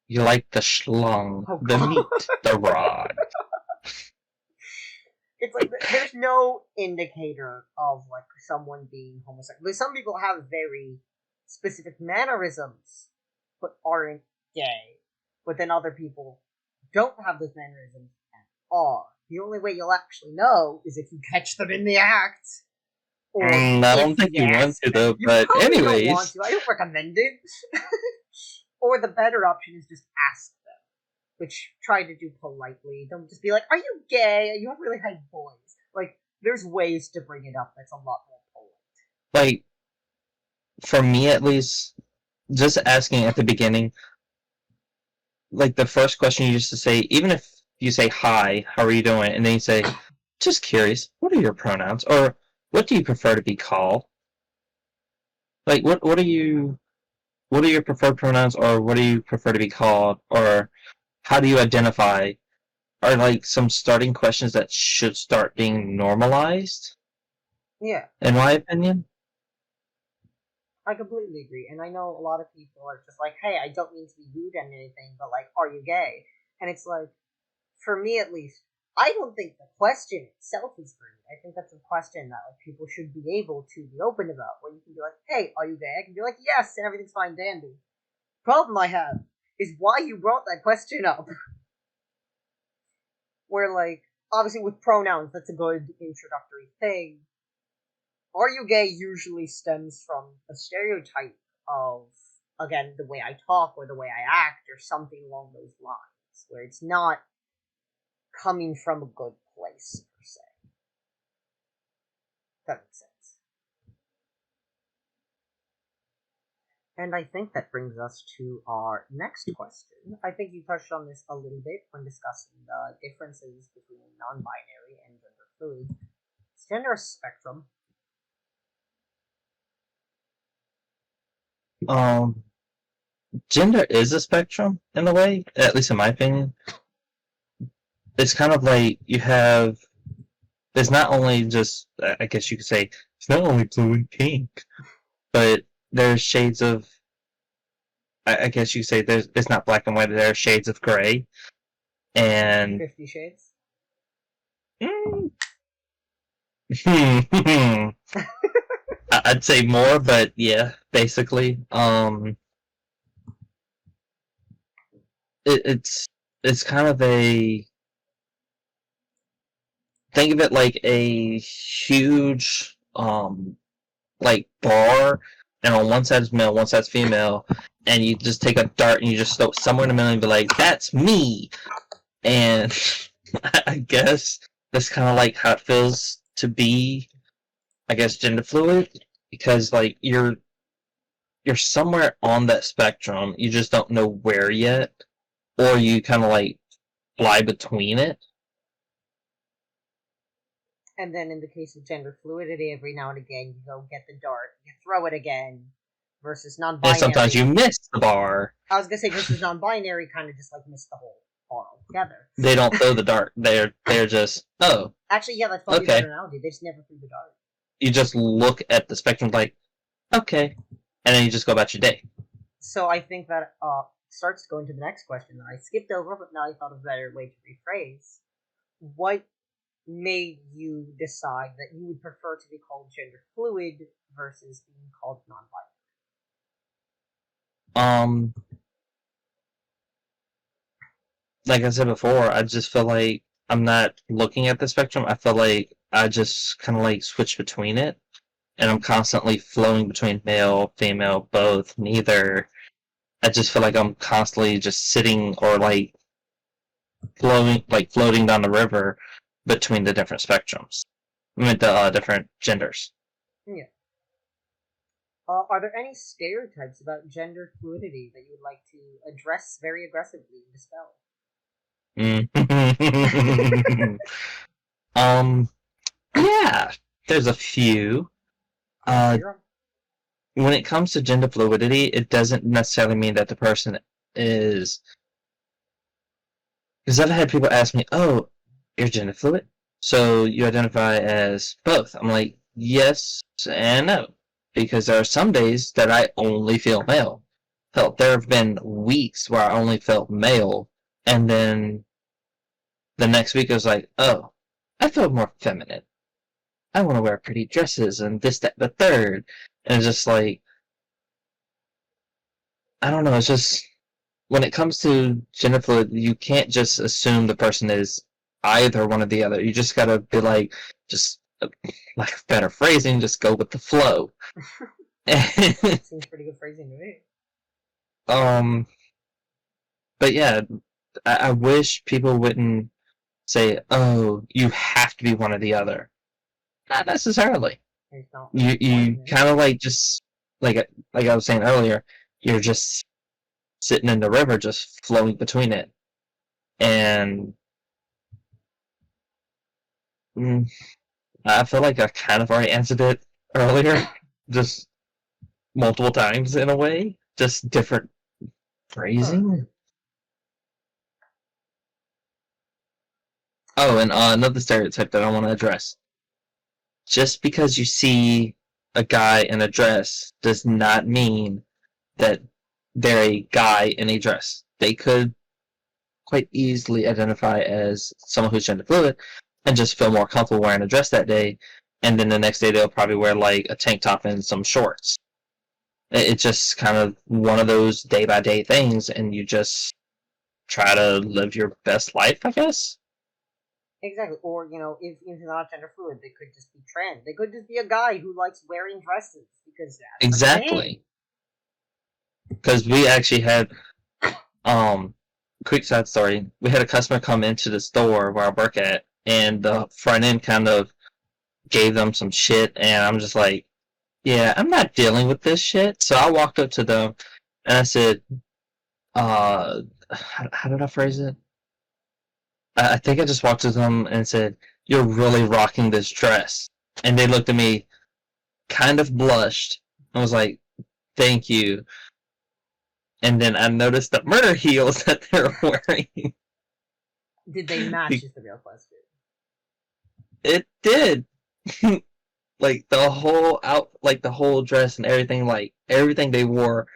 You like the schlong, the meat, the rod. It's like, there's no indicator of, like, someone being homosexual. But some people have very specific mannerisms, but aren't gay. But then other people don't have those mannerisms and are. The only way you'll actually know is if you catch them in the act. Or I don't think you want to, though, but anyways. Don't want to. I don't recommend it. Or the better option is just ask them. Which, try to do politely. Don't just be like, are you gay? You have really high voice. Like, there's ways to bring it up that's a lot more polite. Like, for me at least, just asking at the beginning, like, the first question you used to say, even if you say, hi, how are you doing? And then you say, just curious, what are your pronouns? Or, what do you prefer to be called? Like, what are your preferred pronouns, or what do you prefer to be called? Or, how do you identify? Are, like, some starting questions that should start being normalized? Yeah. In my opinion. I completely agree, and I know a lot of people are just like, hey, I don't mean to be rude and anything, but, like, are you gay? And it's like, for me at least, I don't think the question itself is rude. I think that's a question that, like, people should be able to be open about, where you can be like, hey, are you gay? I can be like, yes, and everything's fine, dandy. Problem I have is why you brought that question up. Where, like, obviously with pronouns, that's a good introductory thing. Are you gay usually stems from a stereotype of, again, the way I talk or the way I act or something along those lines, where it's not coming from a good place, per se. That makes sense. And I think that brings us to our next question. I think you touched on this a little bit when discussing the differences between non-binary and gender fluid. Is gender a spectrum? Gender is a spectrum, in a way, at least in my opinion. It's kind of like you have, there's not only just, I guess you could say, it's not only blue and pink, but there's shades of, I guess you could say, it's not black and white, there are shades of gray, and... 50 Shades? I'd say more, but yeah, basically. It's kind of a... Think of it like a huge, like, bar, and on one side is male, one side's female, and you just take a dart and you just throw it somewhere in the middle and be like, that's me! And I guess that's kind of like how it feels to be, I guess, gender fluid, because, like, you're somewhere on that spectrum, you just don't know where yet. or you kind of like fly between it. And then in the case of gender fluidity, every now and again you go get the dart, you throw it again, versus And sometimes you non-binary. miss the bar. I was gonna say versus non-binary, kind of just like miss the whole bar altogether. They don't throw the dart. They're just, oh, Actually, yeah, that's probably a okay. better analogy. They just never threw the dart. You just look at the spectrum like, okay, and then you just go about your day. So I think that starts to go into the next question that I skipped over, but now I thought of a better way to rephrase. What made you decide that you would prefer to be called gender fluid versus being called non-binary? Like I said before, I just feel like I'm not looking at the spectrum. I feel like I just kind of like switch between it, and I'm constantly flowing between male, female, both, neither. I just feel like I'm constantly just sitting or like floating down the river between the different spectrums. I mean, the different genders. Yeah. Are there any stereotypes about gender fluidity that you would like to address very aggressively and dispel? Yeah, there's a few. When it comes to gender fluidity, it doesn't necessarily mean that the person is. Because I've had people ask me, "Oh, you're gender fluid, so you identify as both?" I'm like, yes and no, because there are some days that I only feel male. Hell, there have been weeks where I only felt male, and then the next week I was like, oh, I feel more feminine. I want to wear pretty dresses and this, that, the third. And it's just like, I don't know, it's just, when it comes to gender fluid, you can't just assume the person is either one or the other. You just gotta be like, just, like better phrasing, just go with the flow. Seems pretty good phrasing to me. But yeah, I wish people wouldn't say, oh, you have to be one or the other. Not necessarily. You kind of like just like I was saying earlier, you're just sitting in the river, just flowing between it, and I feel like I kind of already answered it earlier, just multiple times in a way, just different phrasing. Oh, and another stereotype that I want to address. Just because you see a guy in a dress does not mean that they're a guy in a dress. They could quite easily identify as someone who's gender fluid and just feel more comfortable wearing a dress that day, and then the next day they'll probably wear like a tank top and some shorts. It's just kind of one of those day-by-day things, and you just try to live your best life, I guess. Exactly. Or, if they're not gender fluid, they could just be trans. They could just be a guy who likes wearing dresses because that's exactly. Because we actually had, quick side story, we had a customer come into the store where I work at, and the front end kind of gave them some shit, and I'm just like, yeah, I'm not dealing with this shit. So I walked up to them, and I said, how did I phrase it? I think I just walked to them and said, you're really rocking this dress. And they looked at me, kind of blushed, and was like, thank you. And then I noticed the murder heels that they're wearing. Did they match is the real question. It did. Like the whole dress and everything, like everything they wore,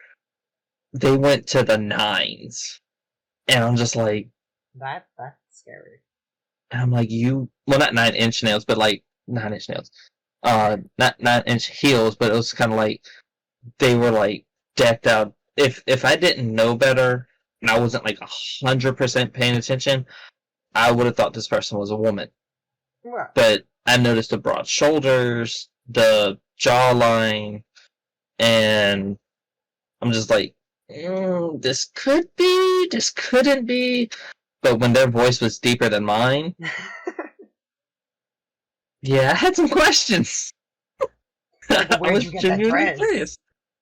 they went to the nines. And I'm just like, that's scary. And I'm like, not 9-inch nails, but like 9-inch nails. Not 9-inch heels, but it was kind of like they were like decked out. If I didn't know better and I wasn't like 100% paying attention, I would have thought this person was a woman. Right. But I noticed the broad shoulders, the jawline, and I'm just like, this could be, this couldn't be. But when their voice was deeper than mine, yeah, I had some questions. Like, where'd you get that dress? Curious.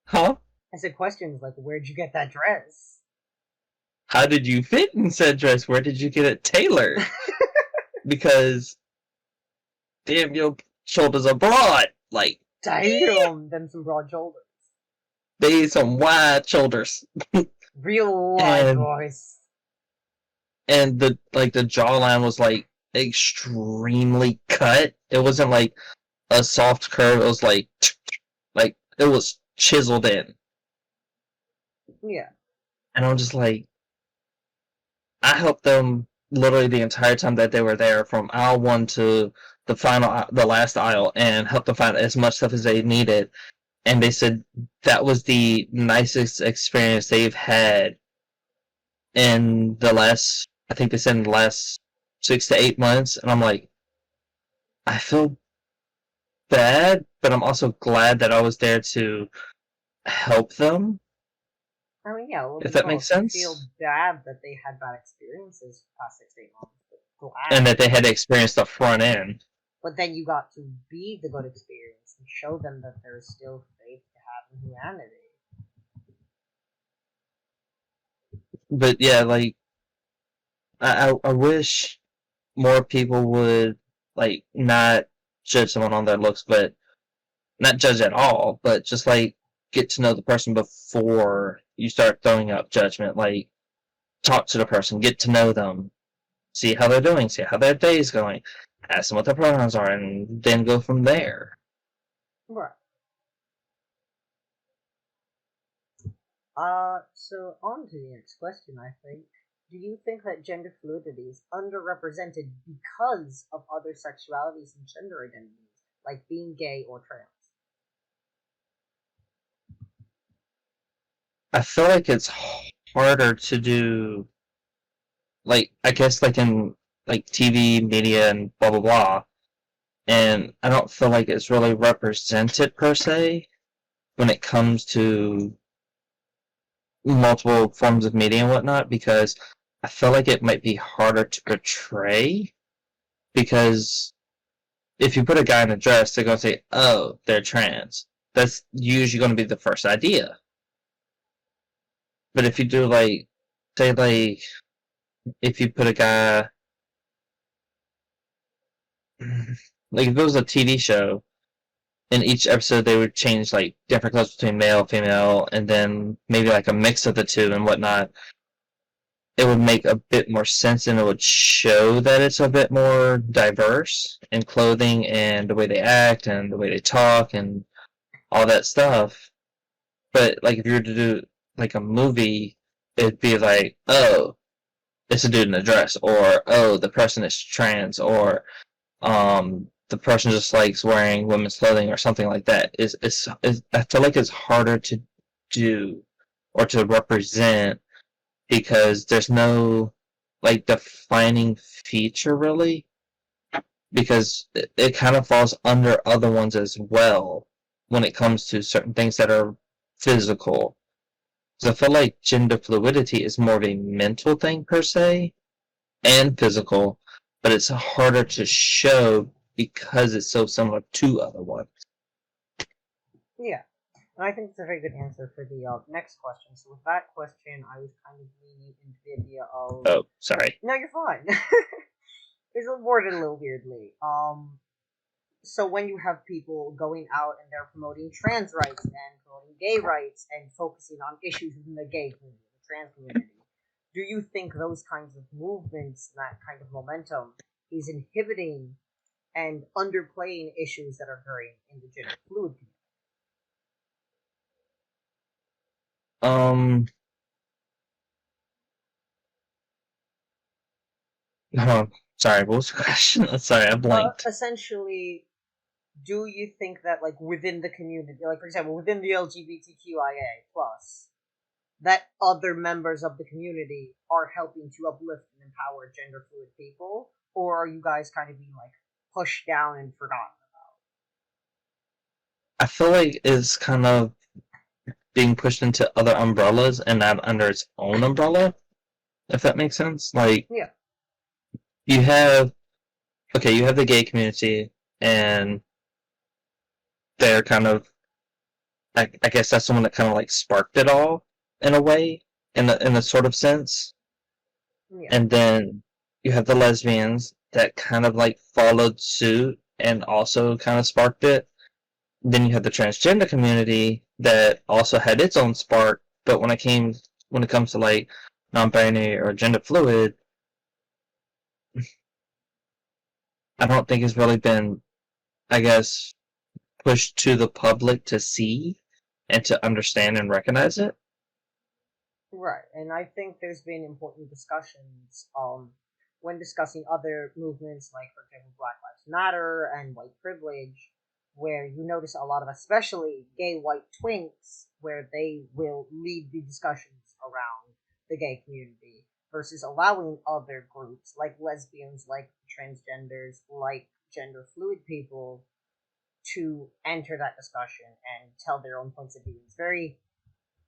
Huh? I said questions like, where'd you get that dress? how did you fit in said dress? Where did you get it tailored? Because, damn, your shoulders are broad. Like, damn, them some broad shoulders. they some wide shoulders. Real wide, boys. And the jawline was like extremely cut. It wasn't like a soft curve. It was like it was chiseled in. Yeah. And I'm just like, I helped them literally the entire time that they were there, from aisle 1 to the last aisle, and helped them find as much stuff as they needed. And they said that was the nicest experience they've had in the last, I think they said in the last 6 to 8 months. And I'm like, I feel bad, but I'm also glad that I was there to help them. I mean, yeah, if that makes sense. I feel bad that they had bad experiences past 6 to 8 months, but glad. And that they had experienced the front end. But then you got to be the good experience and show them that there's still faith to have in humanity. But yeah, like, I wish more people would, like, not judge someone on their looks, but not judge at all, but just, like, get to know the person before you start throwing out judgment. Like, talk to the person, get to know them, see how they're doing, see how their day's going, ask them what their pronouns are, and then go from there. Right. So on to the next question, I think. Do you think that gender fluidity is underrepresented because of other sexualities and gender identities, like being gay or trans? I feel like it's harder to do, like, I guess, like, in, like, TV, media, and blah, blah, blah. And I don't feel like it's really represented, per se, when it comes to multiple forms of media and whatnot, because I feel like it might be harder to portray, because if you put a guy in a dress, they're going to say, oh, they're trans. That's usually going to be the first idea. But if you do, like, say, like, if you put a guy, like, if it was a TV show, in each episode they would change, like, different clothes between male, female, and then maybe, like, a mix of the two and whatnot, it would make a bit more sense, and it would show that it's a bit more diverse in clothing and the way they act and the way they talk and all that stuff. But, like, if you were to do, like, a movie, it'd be like, oh, it's a dude in a dress, or, oh, the person is trans, or the person just likes wearing women's clothing, or something like that. I feel like it's harder to do or to represent, because there's no, like, defining feature, really, because it kind of falls under other ones as well when it comes to certain things that are physical. So I feel like gender fluidity is more of a mental thing, per se, and physical, but it's harder to show because it's so similar to other ones. Yeah. And I think it's a very good answer for the next question. So with that question, I was kind of leaning into the idea of... Oh, sorry. No, you're fine. It's worded a little weirdly. So when you have people going out and they're promoting trans rights and promoting gay rights and focusing on issues within the gay community, the trans community, do you think those kinds of movements, that kind of momentum, is inhibiting and underplaying issues that are occurring in the gender fluid community? Sorry, what was the question? Sorry, I blinked. Essentially, do you think that, like, within the community, like, for example, within the LGBTQIA+, that other members of the community are helping to uplift and empower gender fluid people? Or are you guys kind of being, like, pushed down and forgotten about? I feel like it's kind of being pushed into other umbrellas and not under its own umbrella, if that makes sense. Like, yeah. You have the gay community, and they're kind of, I guess that's the one that kind of, like, sparked it all, in a way, in a sort of sense. Yeah. And then you have the lesbians that kind of like followed suit and also kind of sparked it. Then you have the transgender community that also had its own spark, but when it comes to like non-binary or gender fluid, I don't think it's really been, I guess, pushed to the public to see and to understand and recognize it. Right, and I think there's been important discussions when discussing other movements like, for example, Black Lives Matter and white privilege, where you notice a lot of, especially gay white twinks, where they will lead the discussions around the gay community versus allowing other groups like lesbians, like transgenders, like gender fluid people to enter that discussion and tell their own points of view. It's very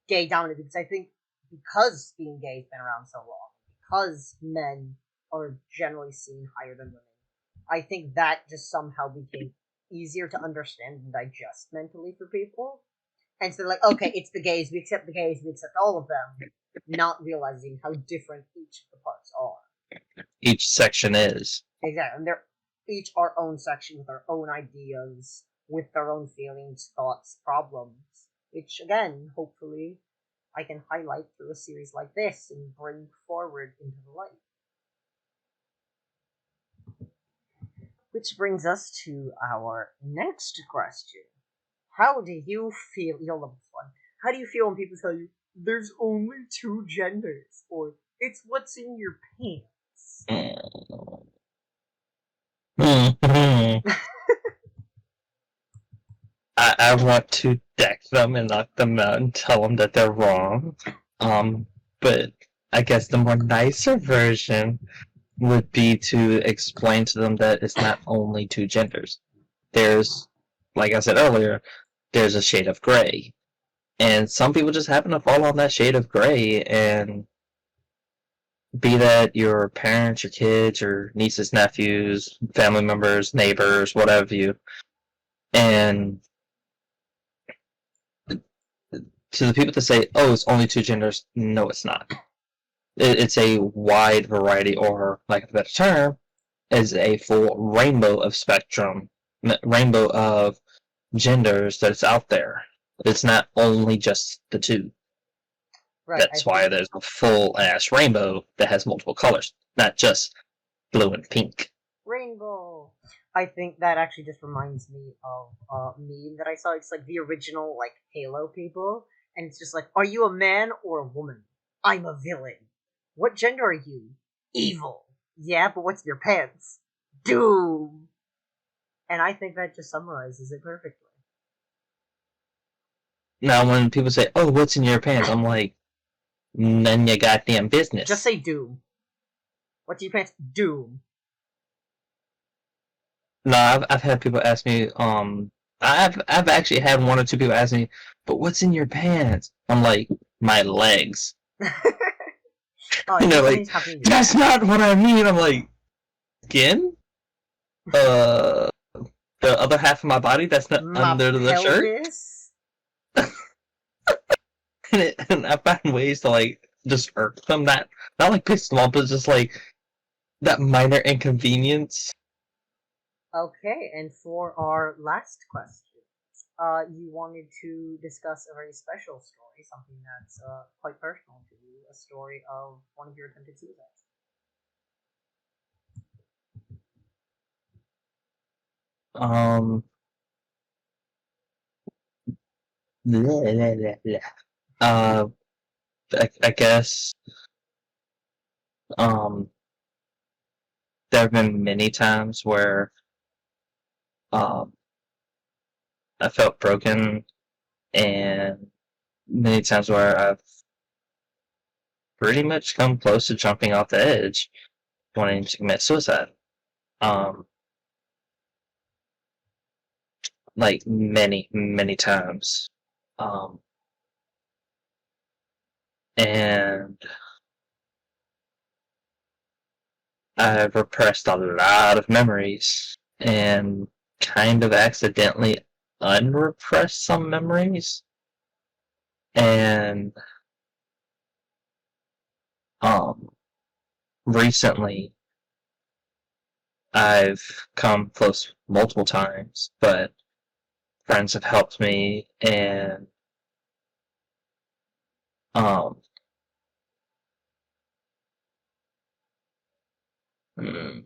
gay dominant because I think because being gay has been around so long, because men are generally seen higher than women, I think that just somehow became easier to understand and digest mentally for people. And so they're like, okay, it's the gays, we accept the gays, we accept all of them, not realizing how different each of the parts are. Each section is. Exactly. And they're each our own section with our own ideas, with their own feelings, thoughts, problems, which again, hopefully, I can highlight through a series like this and bring forward into the light. Which brings us to our next question. How do you feel? You'll love this one. How do you feel when people tell you there's only two genders, or it's what's in your pants? I want to deck them and knock them out and tell them that they're wrong. But I guess the more nicer version would be to explain to them that it's not only two genders. There's, like I said earlier, there's a shade of gray. And some people just happen to fall on that shade of gray, and be that your parents, your kids, your nieces, nephews, family members, neighbors, whatever you. And to the people that say, oh, it's only two genders, no, it's not. It's a wide variety, or, like a better term, is a full rainbow of spectrum, rainbow of genders that's out there. It's not only just the two. Right. That's why there's a full ass rainbow that has multiple colors, not just blue and pink. Rainbow. I think that actually just reminds me of a meme that I saw. It's like the original like Halo people, and it's just like, are you a man or a woman? I'm a villain. What gender are you? Evil. Yeah, but what's in your pants? Doom. And I think that just summarizes it perfectly. Now, when people say, oh, what's in your pants? I'm like, none your goddamn business. Just say Doom. What's in your pants? Doom. No, I've had people ask me, I've actually had one or two people ask me, but what's in your pants? I'm like, my legs. Oh, you know, like, that's not what I mean. I'm like, skin? The other half of my body that's not my under the pelvis? shirt? and I find ways to, like, just irk them. Not like piss them off, but just, like, that minor inconvenience. Okay, and for our last question, you wanted to discuss a very special story, something that's quite personal to you, a story of one of your attempted suicides. Blah, blah, blah, blah. I guess, there have been many times where, um, I felt broken, and many times where I've pretty much come close to jumping off the edge, wanting to commit suicide. Like many, many times. And I've repressed a lot of memories and kind of accidentally unrepressed some memories. And recently I've come close multiple times, but friends have helped me, and um, mm,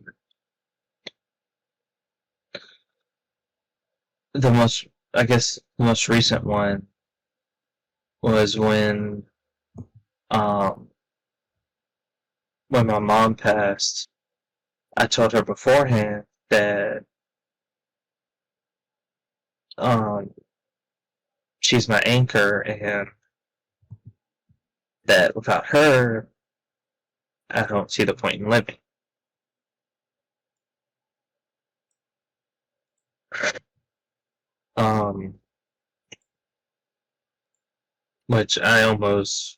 the most, I guess, the most recent one was um, when my mom passed. I told her beforehand that um, she's my anchor, and that without her, I don't see the point in living. Um, which I almost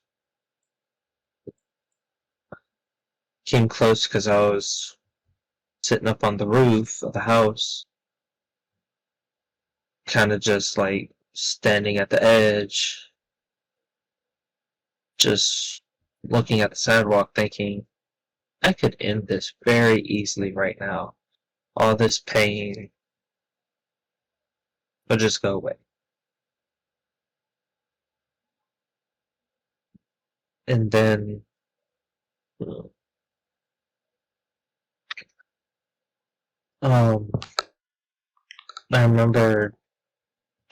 came close because I was sitting up on the roof of the house, kind of just like standing at the edge, just looking at the sidewalk, thinking, I could end this very easily right now. All this pain will just go away. And then um, I remember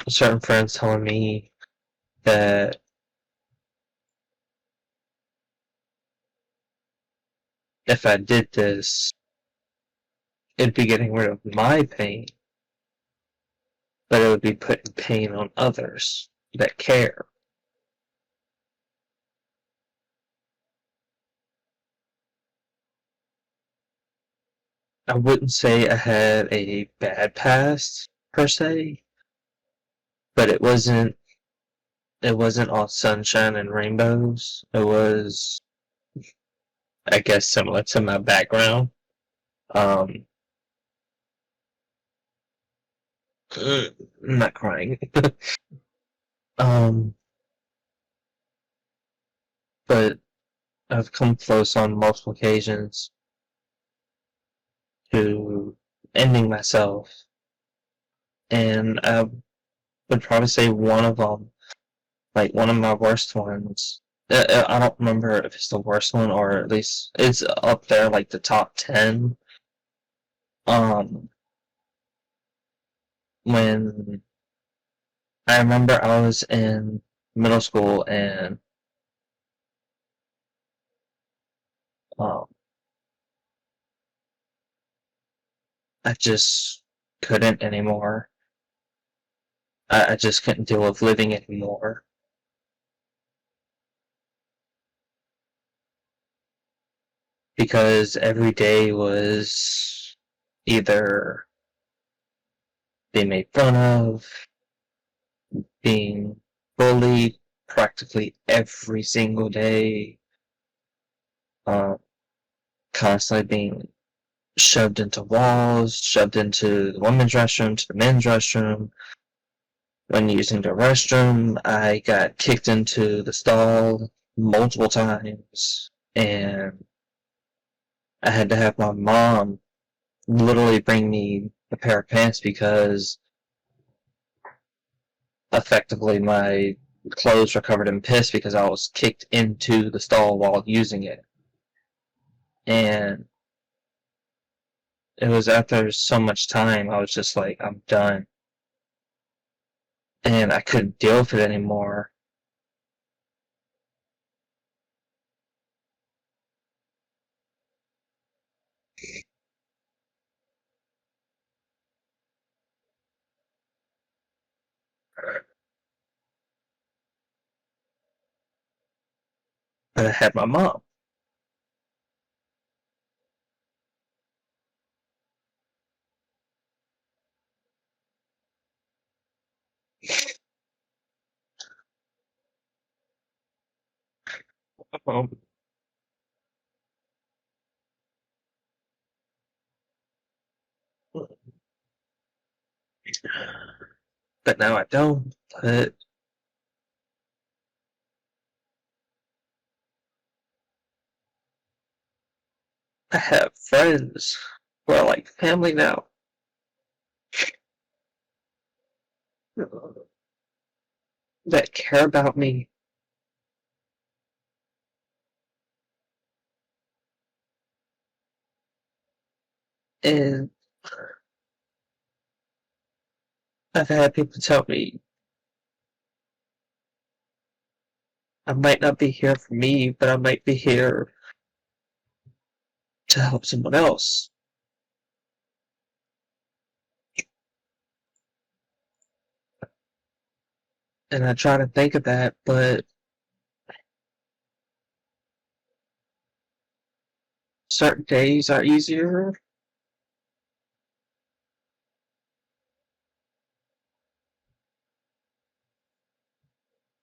certain friends telling me that if I did this, it'd be getting rid of my pain, but it would be putting pain on others that care. I wouldn't say I had a bad past per se, but it wasn't all sunshine and rainbows. It was, I guess, similar to my background. Um, I'm not crying. um, but I've come close on multiple occasions to ending myself, and I would probably say one of them, like one of my worst ones. I don't remember if it's the worst one or at least it's up there, like the top 10. Um, when I remember I was in middle school and um, I just couldn't anymore. I just couldn't deal with living anymore because every day was either being made fun of, being bullied practically every single day, uh, constantly being shoved into walls, shoved into the women's restroom, to the men's restroom. When using the restroom, I got kicked into the stall multiple times, and I had to have my mom literally bring me a pair of pants because effectively my clothes were covered in piss because I was kicked into the stall while using it. And it was after so much time, I was just like, I'm done. And I couldn't deal with it anymore. But I had my mom. Um, but now I don't. But I have friends who are like family now. That care about me. And I've had people tell me I might not be here for me, but I might be here to help someone else. And I try to think of that, but certain days are easier.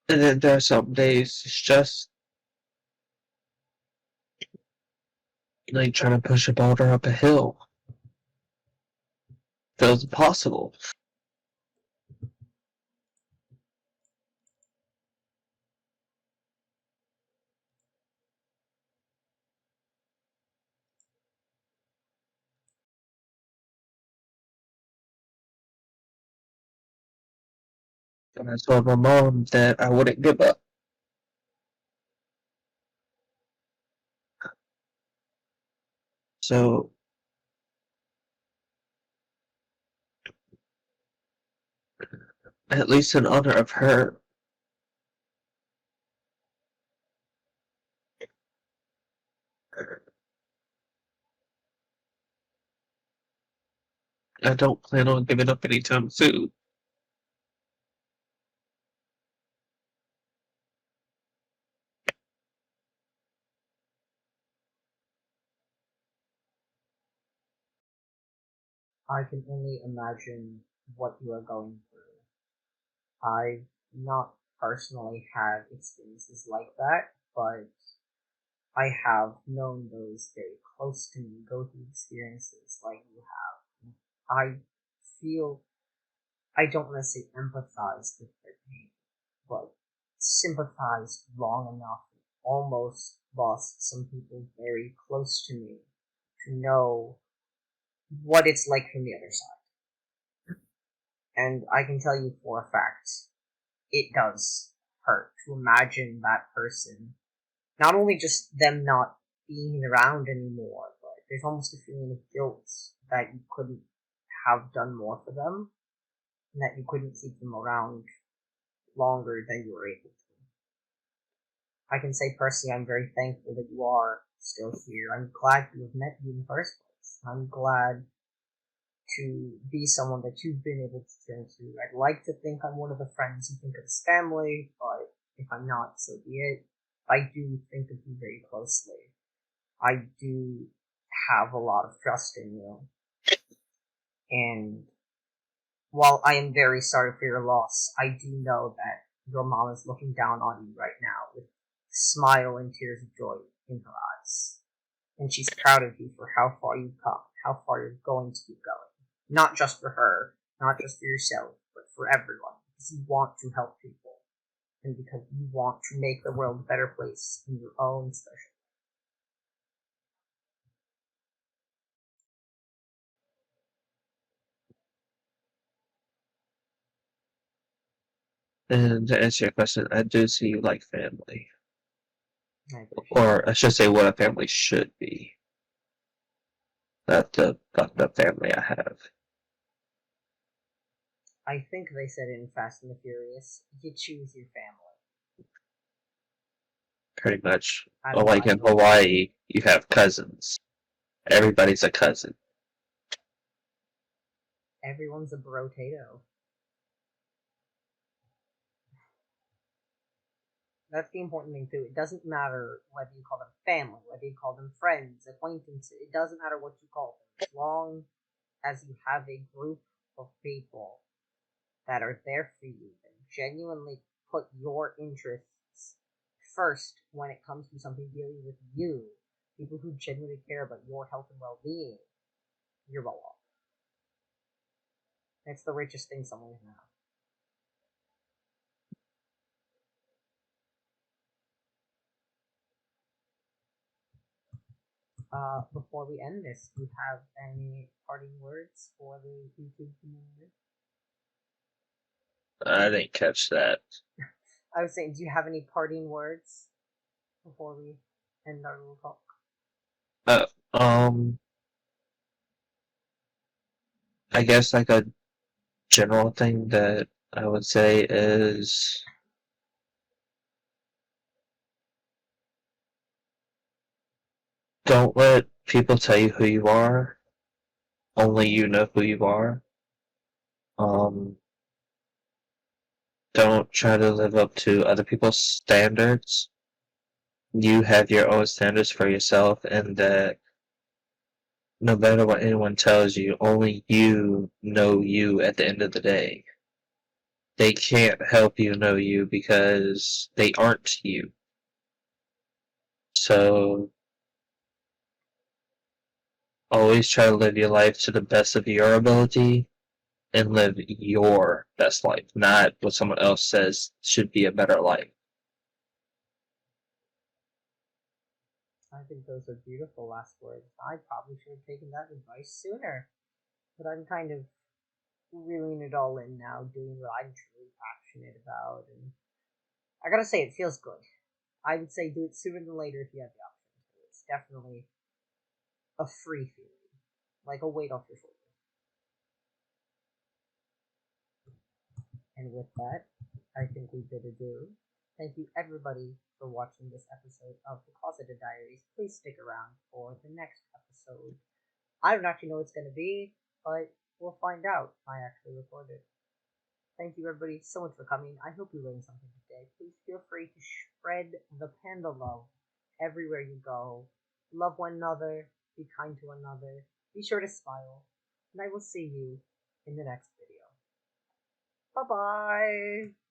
And then there are some days it's just like trying to push a boulder up a hill. Feels impossible. And I told my mom that I wouldn't give up. So at least in honor of her, I don't plan on giving up anytime soon. I can only imagine what you are going through. I've not personally had experiences like that, but I have known those very close to me go through experiences like you have. I feel, I don't want to say empathize with their pain, but sympathize long enough, almost lost some people very close to me to know what it's like from the other side. And I can tell you for a fact, it does hurt to imagine that person, not only just them not being around anymore, but there's almost a feeling of guilt that you couldn't have done more for them, and that you couldn't keep them around longer than you were able to. I can say personally, I'm very thankful that you are still here. I'm glad to have met you in the first place. I'm glad to be someone that you've been able to turn to. I'd like to think I'm one of the friends you think of as family, but if I'm not, so be it. I do think of you very closely. I do have a lot of trust in you. And while I am very sorry for your loss, I do know that your mom is looking down on you right now with a smile and tears of joy in her eyes. And she's proud of you for how far you've come, how far you're going to keep going. Not just for her, not just for yourself, but for everyone. Because you want to help people. And because you want to make the world a better place in your own special. And to answer your question, I do see you like family. I appreciate it. Or I should say what a family should be. Not the family I have. I think they said in Fast and the Furious, you choose your family. Pretty much. I Or don't know. like in Hawaii, you have cousins. Everybody's a cousin. Everyone's a brotato. That's the important thing too. It doesn't matter whether you call them family, whether you call them friends, acquaintances. It doesn't matter what you call them, as long as you have a group of people that are there for you and genuinely put your interests first when it comes to something dealing with you. People who genuinely care about your health and well-being. You're well off. It's the richest thing someone can have. before we end this, do you have any parting words for the YouTube community? I didn't catch that. I was saying, do you have any parting words before we end our little talk? Uh, um, I guess like a general thing that I would say is don't let people tell you who you are. Only you know who you are. Um, don't try to live up to other people's standards. You have your own standards for yourself, and that no matter what anyone tells you, only you know you at the end of the day. They can't help you know you because they aren't you. So always try to live your life to the best of your ability and live your best life, not what someone else says should be a better life. I think those are beautiful last words. I probably should have taken that advice sooner, but I'm kind of reeling it all in now, doing what I'm truly passionate about, and I gotta say, it feels good. I would say do it sooner than later if you have the option. It's definitely a free feeling, like a weight off your shoulders. And with that, I think we bid adieu. Thank you everybody for watching this episode of the Closeted Diaries. Please stick around for the next episode. I don't actually know what it's going to be, but we'll find out. I actually recorded. Thank you everybody so much for coming. I hope you learned something today. Please feel free to spread the panda love everywhere you go. Love one another. Be kind to one another. Be sure to smile. And I will see you in the next video. Bye bye.